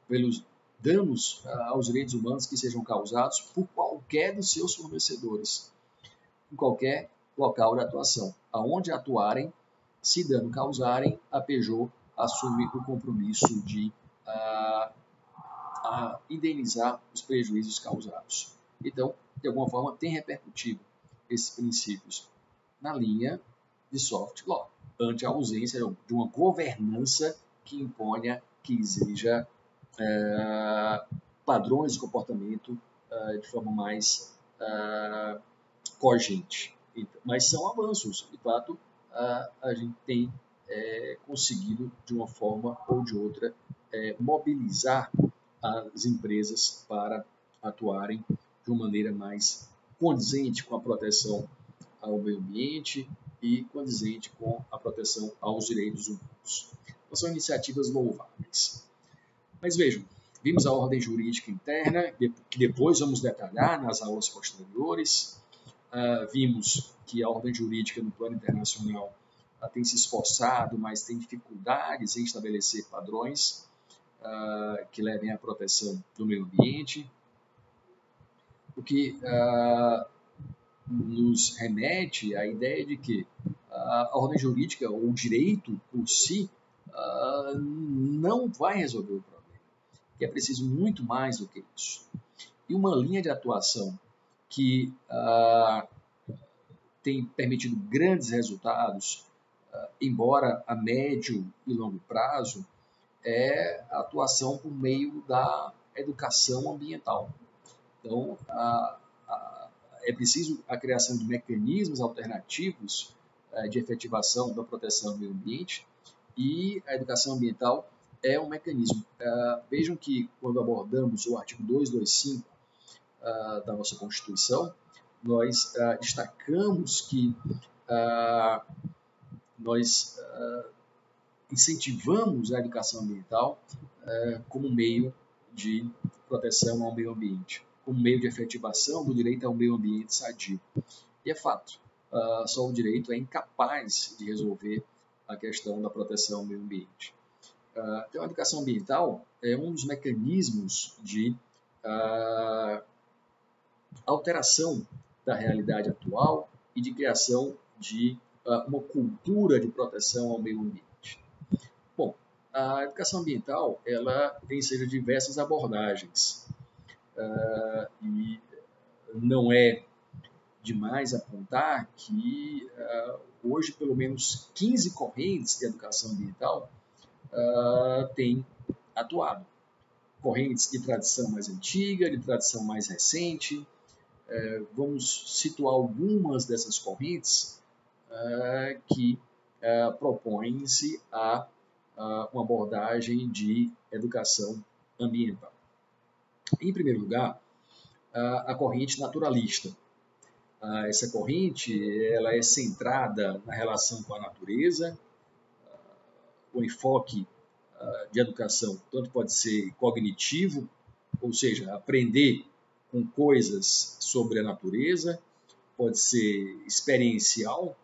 Speaker 1: pelos danos aos direitos humanos que sejam causados por qualquer dos seus fornecedores, em qualquer local de atuação. Aonde atuarem, se dano causarem, a Peugeot assume o compromisso de indenizar os prejuízos causados. Então, de alguma forma, tem repercutido esses princípios na linha de soft law, ante a ausência de uma governança que imponha, que exija padrões de comportamento de forma mais cogente. Mas são avanços. De fato, a gente tem conseguido, de uma forma ou de outra, mobilizar as empresas para atuarem de uma maneira mais condizente com a proteção ao meio ambiente e condizente com a proteção aos direitos humanos. Então, são iniciativas louváveis. Mas vejam, vimos a ordem jurídica interna, que depois vamos detalhar nas aulas posteriores. vimos que a ordem jurídica no plano internacional tem se esforçado, mas tem dificuldades em estabelecer padrões que levem à proteção do meio ambiente, o que nos remete à ideia de que a ordem jurídica ou o direito por si não vai resolver o problema, que é preciso muito mais do que isso. E uma linha de atuação que tem permitido grandes resultados, embora a médio e longo prazo, é a atuação por meio da educação ambiental. Então, é preciso a criação de mecanismos alternativos de efetivação da proteção do meio ambiente, e a educação ambiental é um mecanismo. Vejam que, quando abordamos o artigo 225 da nossa Constituição, nós destacamos que nós incentivamos a educação ambiental como meio de proteção ao meio ambiente, como meio de efetivação do direito ao meio ambiente sadio. E é fato, só o direito é incapaz de resolver a questão da proteção ao meio ambiente. Então, a educação ambiental é um dos mecanismos de alteração da realidade atual e de criação de uma cultura de proteção ao meio ambiente. Bom, a educação ambiental ela tem sido diversas abordagens e não é demais apontar que hoje pelo menos 15 correntes de educação ambiental têm atuado. Correntes de tradição mais antiga, de tradição mais recente. Vamos situar algumas dessas correntes que propõem-se a uma abordagem de educação ambiental. Em primeiro lugar, a corrente naturalista. Essa corrente ela é centrada na relação com a natureza. O enfoque de educação tanto pode ser cognitivo, ou seja, aprender com coisas sobre a natureza, pode ser experiencial,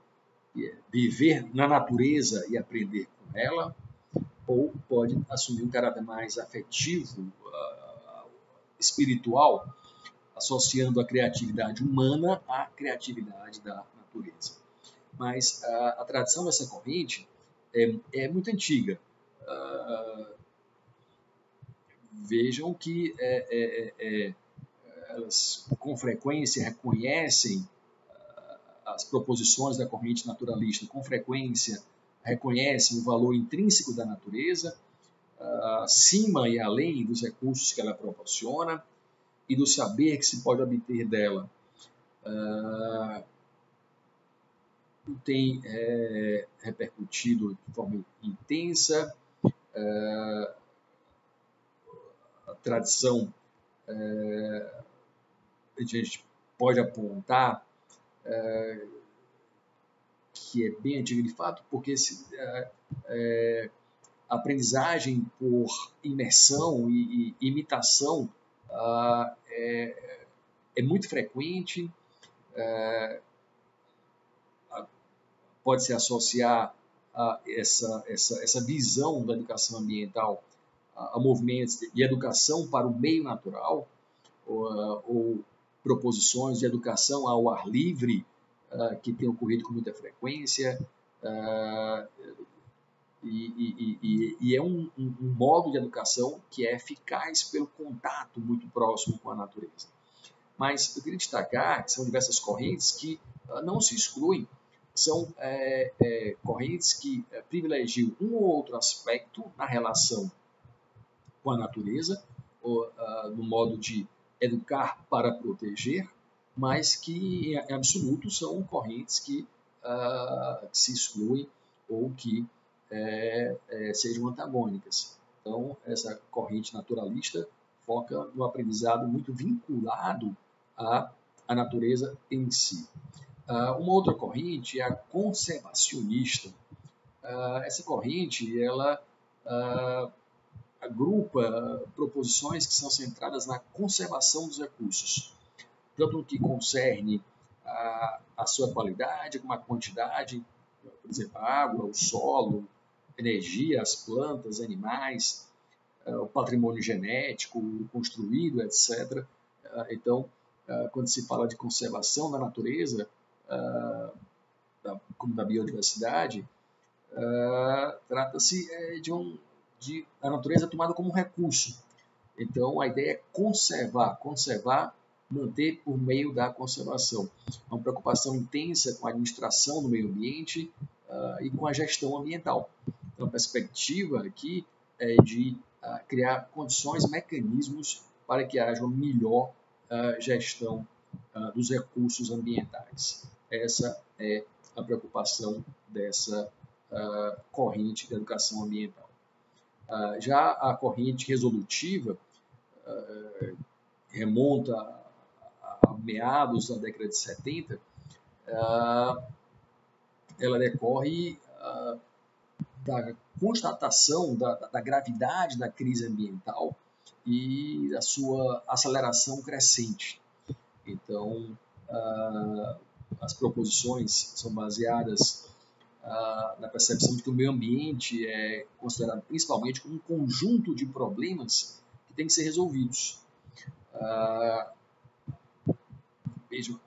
Speaker 1: viver na natureza e aprender com ela, ou pode assumir um caráter mais afetivo, espiritual, associando a criatividade humana à criatividade da natureza. Mas a tradição dessa corrente é muito antiga. Vejam que elas com frequência reconhecem as proposições da corrente naturalista, com frequência reconhecem o valor intrínseco da natureza, acima e além dos recursos que ela proporciona e do saber que se pode obter dela. Tem repercutido de forma intensa. A tradição a gente pode apontar que é bem antiga de fato, porque a aprendizagem por imersão e imitação é muito frequente, pode se associar a essa visão da educação ambiental a movimentos de educação para o meio natural, ou proposições de educação ao ar livre, que tem ocorrido com muita frequência, e é um modo de educação que é eficaz pelo contato muito próximo com a natureza. Mas eu queria destacar que são diversas correntes que não se excluem, são correntes que privilegiam um ou outro aspecto na relação com a natureza, no modo de educar para proteger, mas que, em absoluto, são correntes que se excluem ou que sejam antagônicas. Então, essa corrente naturalista foca no aprendizado muito vinculado à natureza em si. Uma outra corrente é a conservacionista. Essa corrente, ela agrupa proposições que são centradas na conservação dos recursos, tanto no que concerne a sua qualidade, como a quantidade, por exemplo, a água, o solo, energia, as plantas, animais, o patrimônio genético construído, etc. Então, quando se fala de conservação da natureza, como da biodiversidade, trata-se de a natureza tomada como um recurso. Então, a ideia é conservar, manter por meio da conservação. É uma preocupação intensa com a administração do meio ambiente e com a gestão ambiental. Então, a perspectiva aqui é de criar condições, mecanismos para que haja uma melhor gestão dos recursos ambientais. Essa é a preocupação dessa corrente de educação ambiental. Já a corrente resolutiva remonta a meados da década de 70, ela decorre da constatação da gravidade da crise ambiental e da sua aceleração crescente. Então, as proposições são baseadas na percepção de que o meio ambiente é considerado principalmente como um conjunto de problemas que tem que ser resolvidos. Veja,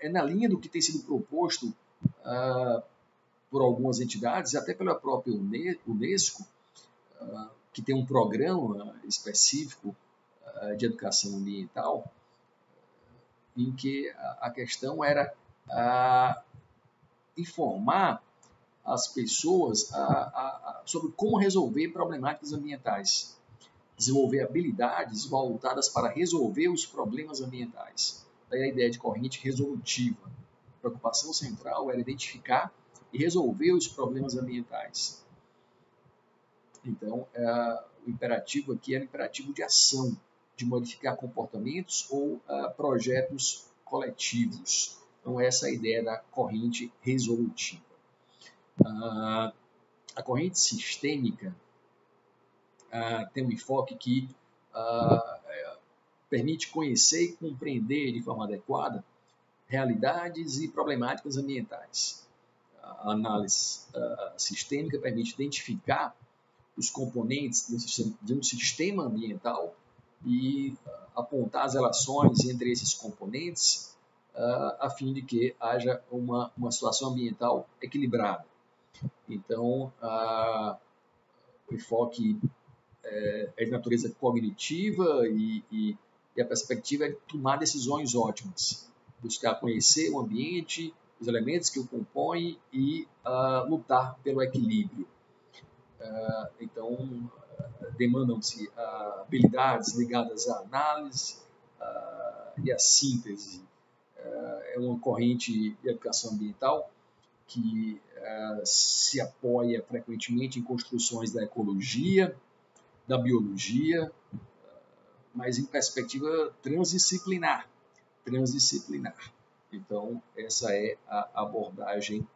Speaker 1: é na linha do que tem sido proposto por algumas entidades, até pela própria Unesco, que tem um programa específico de educação ambiental, em que a questão era informar as pessoas sobre como resolver problemáticas ambientais, desenvolver habilidades voltadas para resolver os problemas ambientais. Daí a ideia de corrente resolutiva. A preocupação central era identificar e resolver os problemas ambientais. Então, o imperativo aqui era o imperativo de ação, de modificar comportamentos ou projetos coletivos. Então, essa é a ideia da corrente resolutiva. A corrente sistêmica tem um enfoque que permite conhecer e compreender de forma adequada realidades e problemáticas ambientais. A análise sistêmica permite identificar os componentes de um sistema ambiental e apontar as relações entre esses componentes a fim de que haja uma situação ambiental equilibrada. Então, o enfoque é de natureza cognitiva e a perspectiva é de tomar decisões ótimas, buscar conhecer o ambiente, os elementos que o compõem e lutar pelo equilíbrio. Então, demandam-se habilidades ligadas à análise e à síntese. É uma corrente de educação ambiental que se apoia frequentemente em construções da ecologia, da biologia, mas em perspectiva transdisciplinar. Então, essa é a abordagem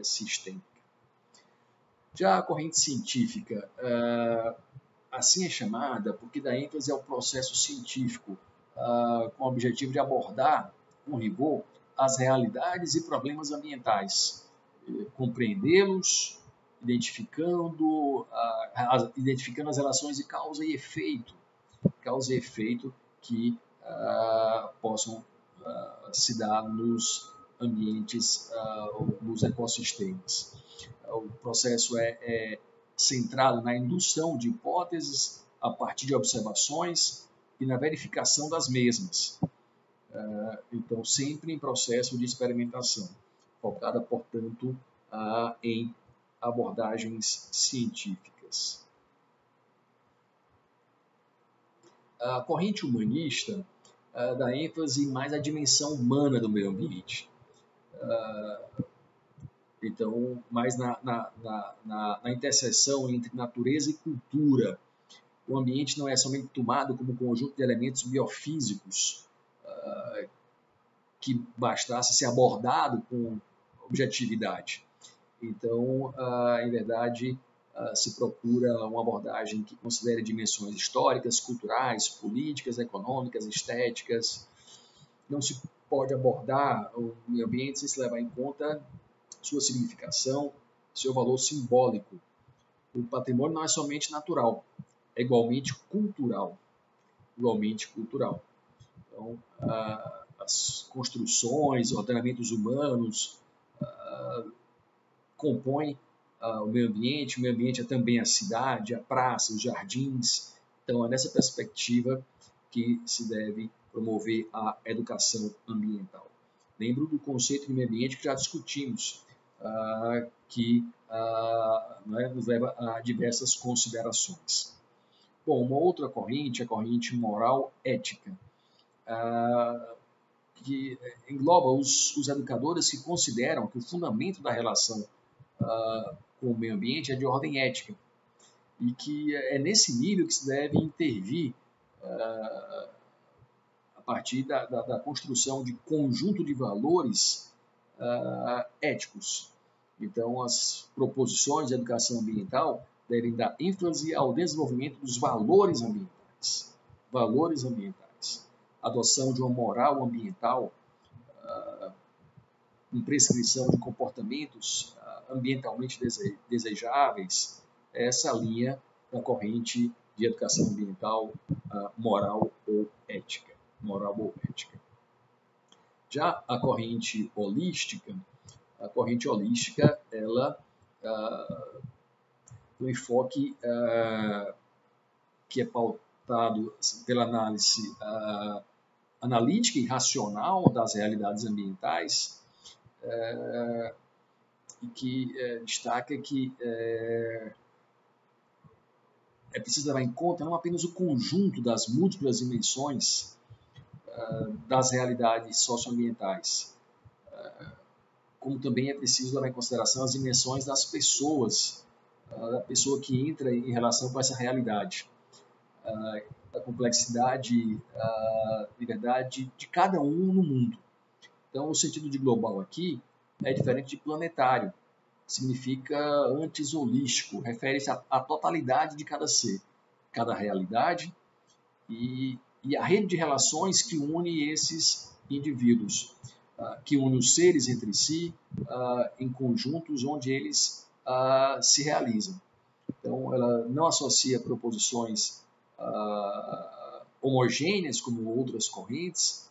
Speaker 1: sistêmica. Já a corrente científica, assim é chamada porque dá ênfase ao processo científico, com o objetivo de abordar com rigor as realidades e problemas ambientais, compreendê-los, identificando as relações de causa e efeito que possam se dar nos ambientes, nos ecossistemas. O processo é centrado na indução de hipóteses a partir de observações e na verificação das mesmas. Então, sempre em processo de experimentação, focada, portanto, em abordagens científicas. A corrente humanista dá ênfase mais à dimensão humana do meio ambiente. Então, mais na interseção entre natureza e cultura. O ambiente não é somente tomado como um conjunto de elementos biofísicos que bastasse ser abordado com objetividade. Então, em verdade, se procura uma abordagem que considere dimensões históricas, culturais, políticas, econômicas, estéticas. Não se pode abordar o meio ambiente sem se levar em conta sua significação, seu valor simbólico. O patrimônio não é somente natural, é igualmente cultural. Igualmente cultural. Então, as construções, ordenamentos humanos compõem o meio ambiente é também a cidade, a praça, os jardins. Então, é nessa perspectiva que se deve promover a educação ambiental. Lembro do conceito de meio ambiente que já discutimos, que nos leva a diversas considerações. Bom, uma outra corrente é a corrente moral ética, que engloba os educadores que consideram que o fundamento da relação com o meio ambiente é de ordem ética e que é nesse nível que se deve intervir a partir da construção de conjunto de valores éticos. Então, as proposições de educação ambiental devem dar ênfase ao desenvolvimento dos valores ambientais. Valores ambientais. A adoção de uma moral ambiental com prescrição de comportamentos ambientalmente desejáveis, é essa linha da corrente de educação ambiental moral ou ética. Moral ou ética. Já a corrente holística, ela o enfoque que é pautado pela análise analítica e racional das realidades ambientais, e que destaca que é preciso levar em conta não apenas o conjunto das múltiplas dimensões das realidades socioambientais, como também é preciso levar em consideração as dimensões das pessoas, da pessoa que entra em relação com essa realidade, da complexidade, liberdade de cada um no mundo. Então, o sentido de global aqui é diferente de planetário. Significa antes holístico, refere-se à totalidade de cada ser, cada realidade e a rede de relações que une esses indivíduos, que une os seres entre si em conjuntos onde eles se realizam. Então, ela não associa proposições homogêneas como outras correntes.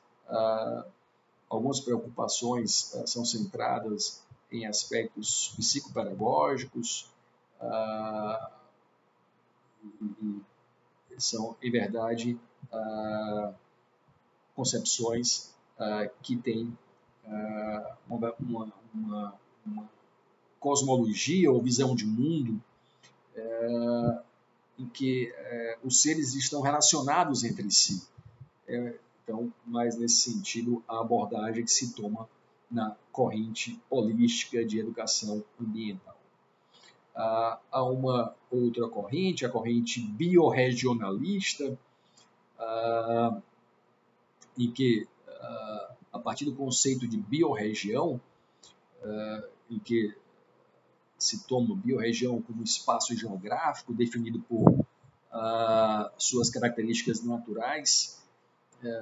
Speaker 1: Algumas preocupações são centradas em aspectos psicopedagógicos, são, em verdade, concepções que têm uma cosmologia ou visão de mundo em que os seres estão relacionados entre si. Então, mais nesse sentido, a abordagem que se toma na corrente holística de educação ambiental. Há uma outra corrente, a corrente biorregionalista, em que, a partir do conceito de biorregião, em que se toma biorregião como espaço geográfico definido por suas características naturais,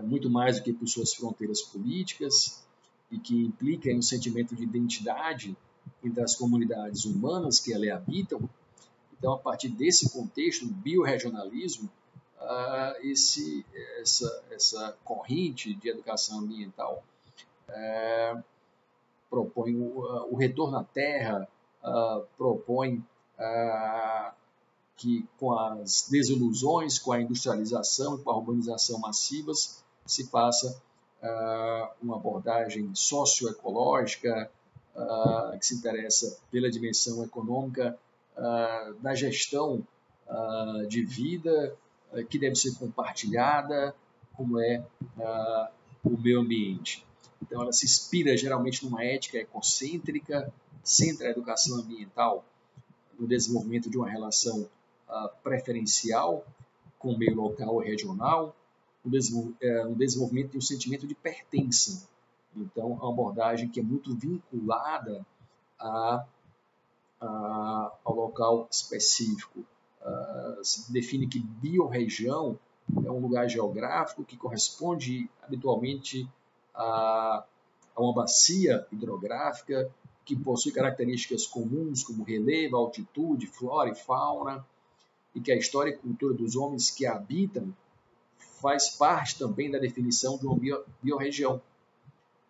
Speaker 1: muito mais do que por suas fronteiras políticas, e que implica em um sentimento de identidade entre as comunidades humanas que ali habitam. Então, a partir desse contexto, o biorregionalismo, essa corrente de educação ambiental propõe o retorno à terra, propõe que com as desilusões, com a industrialização e com a urbanização massivas, se faça uma abordagem socioecológica que se interessa pela dimensão econômica da gestão de vida que deve ser compartilhada, como é o meio ambiente. Então, ela se inspira geralmente numa ética ecocêntrica, centra a educação ambiental no desenvolvimento de uma relação preferencial com o meio local e regional, no desenvolvimento de um sentimento de pertença. Então, a abordagem que é muito vinculada ao local específico. Se define que biorregião é um lugar geográfico que corresponde habitualmente a uma bacia hidrográfica que possui características comuns como relevo, altitude, flora e fauna, e que a história e cultura dos homens que a habitam faz parte também da definição de uma biorregião.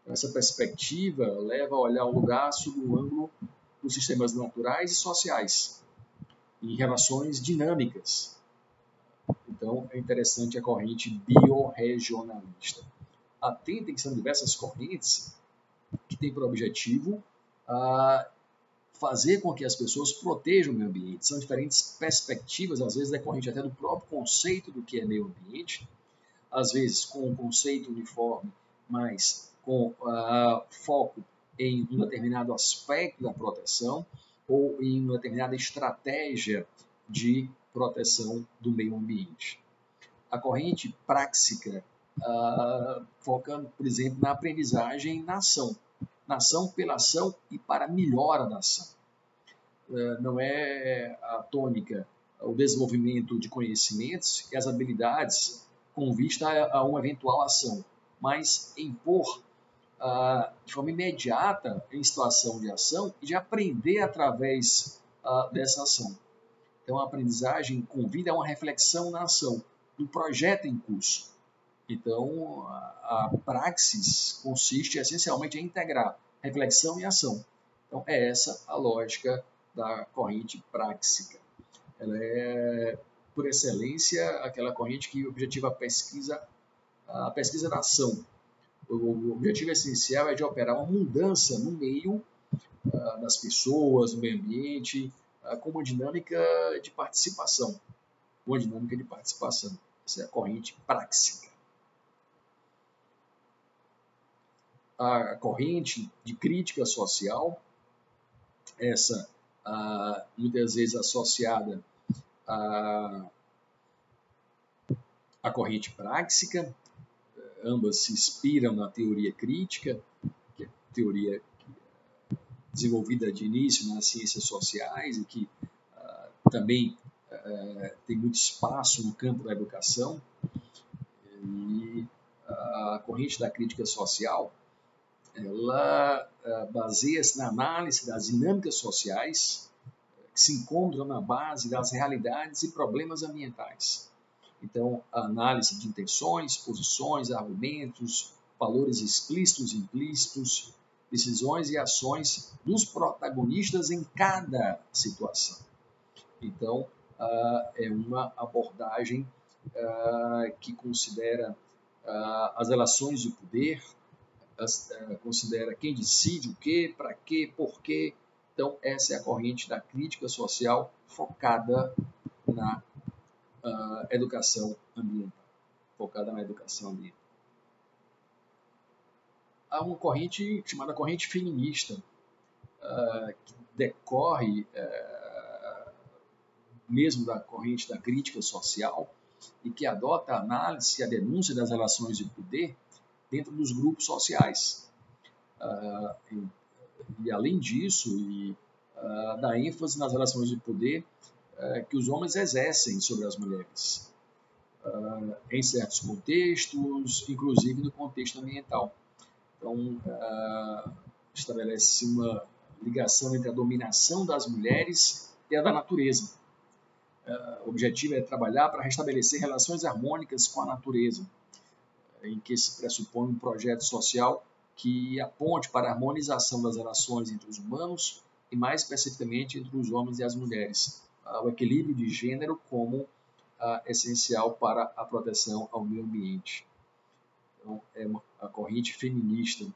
Speaker 1: Essa perspectiva leva a olhar o lugar sob o ângulo dos sistemas naturais e sociais, em relações dinâmicas. Então, é interessante a corrente biorregionalista. Atentem que são diversas correntes que têm por objetivo fazer com que as pessoas protejam o meio ambiente. São diferentes perspectivas, às vezes decorrente até do próprio conceito do que é meio ambiente, às vezes com um conceito uniforme, mas com foco em um determinado aspecto da proteção ou em uma determinada estratégia de proteção do meio ambiente. A corrente práxica foca, por exemplo, na aprendizagem na ação pela ação e para a melhora da ação. Não é a tônica o desenvolvimento de conhecimentos e as habilidades com vista a uma eventual ação, mas impor de forma imediata em situação de ação e de aprender através dessa ação. Então, a aprendizagem convida a uma reflexão na ação, do projeto em curso. Então, a praxis consiste essencialmente em integrar reflexão e ação. Então, é essa a lógica da corrente práxica. Ela é, por excelência, aquela corrente que objetiva a pesquisa da ação. O objetivo essencial é de operar uma mudança no meio das pessoas, no meio ambiente, com uma dinâmica de participação. Essa é a corrente práxica. A corrente de crítica social, essa muitas vezes associada à corrente práxica, ambas se inspiram na teoria crítica, que é a teoria desenvolvida de início nas ciências sociais e que também tem muito espaço no campo da educação. E a corrente da crítica social, ela baseia-se na análise das dinâmicas sociais que se encontram na base das realidades e problemas ambientais. Então, a análise de intenções, posições, argumentos, valores explícitos e implícitos, decisões e ações dos protagonistas em cada situação. Então, é uma abordagem que considera as relações de poder, considera quem decide o quê, para quê, por quê. Então, essa é a corrente da crítica social focada na educação ambiental. Há uma corrente chamada corrente feminista, que decorre mesmo da corrente da crítica social e que adota a análise e a denúncia das relações de poder dentro dos grupos sociais. E além disso, dá ênfase nas relações de poder que os homens exercem sobre as mulheres, em certos contextos, inclusive no contexto ambiental. Então, estabelece uma ligação entre a dominação das mulheres e a da natureza. O objetivo é trabalhar para restabelecer relações harmônicas com a natureza, em que se pressupõe um projeto social que aponte para a harmonização das relações entre os humanos e, mais especificamente, entre os homens e as mulheres. O equilíbrio de gênero como essencial para a proteção ao meio ambiente. Então, é a corrente feminista.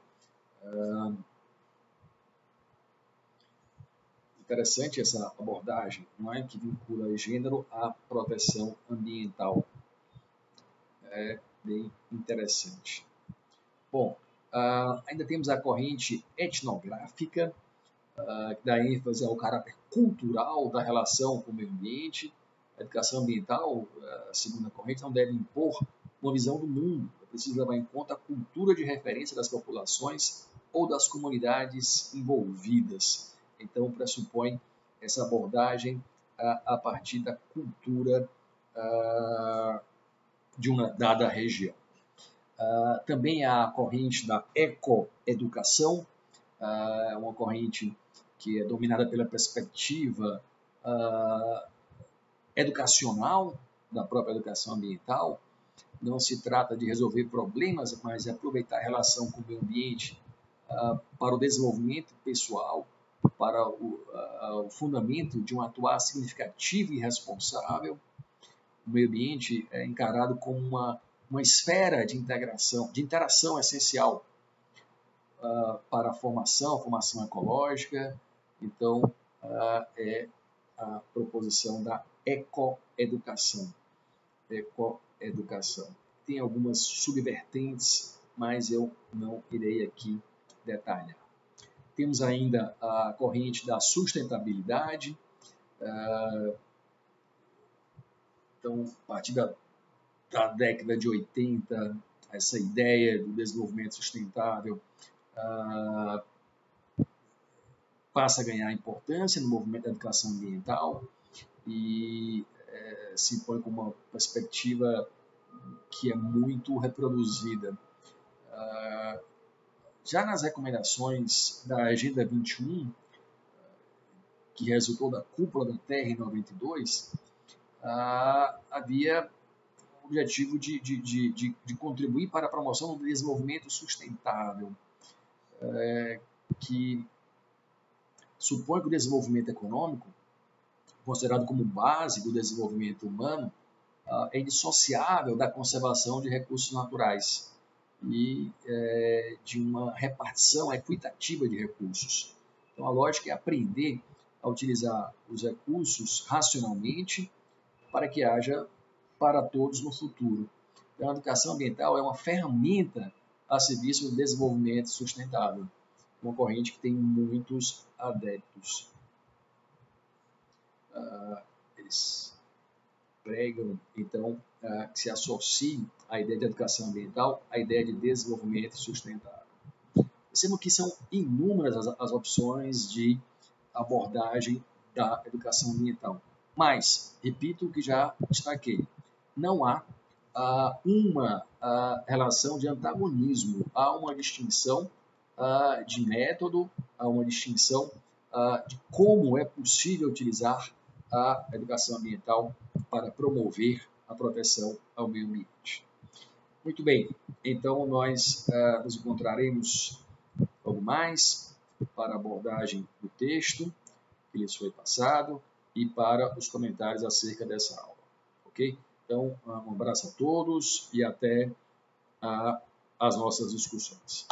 Speaker 1: Interessante essa abordagem, não é? Que vincula gênero à proteção ambiental. É bem interessante. Bom, ainda temos a corrente etnográfica, que dá ênfase ao caráter cultural da relação com o meio ambiente. A educação ambiental, segundo a corrente, não deve impor uma visão do mundo, é preciso levar em conta a cultura de referência das populações ou das comunidades envolvidas. Então, pressupõe essa abordagem a partir da cultura de uma dada região. Também há a corrente da ecoeducação, uma corrente que é dominada pela perspectiva educacional, da própria educação ambiental. Não se trata de resolver problemas, mas de aproveitar a relação com o meio ambiente para o desenvolvimento pessoal, para o fundamento de um atuar significativo e responsável. O meio ambiente é encarado como uma esfera de interação essencial para a formação ecológica. Então, é a proposição da ecoeducação. Tem algumas subvertentes, mas eu não irei aqui detalhar. Temos ainda a corrente da sustentabilidade. Então, a partir da década de 80, essa ideia do desenvolvimento sustentável passa a ganhar importância no movimento da educação ambiental e se impõe como uma perspectiva que é muito reproduzida. Já nas recomendações da Agenda 21, que resultou da Cúpula da Terra em 92, havia o objetivo de contribuir para a promoção do desenvolvimento sustentável, que supõe que o desenvolvimento econômico, considerado como base do desenvolvimento humano, é indissociável da conservação de recursos naturais e de uma repartição equitativa de recursos. Então, a lógica é aprender a utilizar os recursos racionalmente para que haja para todos no futuro. Então, a educação ambiental é uma ferramenta a serviço do desenvolvimento sustentável, uma corrente que tem muitos adeptos. Eles pregam, então, que se associe a ideia de educação ambiental à ideia de desenvolvimento sustentável. Percebam que são inúmeras as opções de abordagem da educação ambiental. Mas, repito o que já destaquei, não há uma relação de antagonismo, há uma distinção de método, há uma distinção de como é possível utilizar a educação ambiental para promover a proteção ao meio ambiente. Muito bem, então nós nos encontraremos logo mais para a abordagem do texto que lhes foi passado e para os comentários acerca dessa aula, ok? Então, um abraço a todos e até as nossas discussões.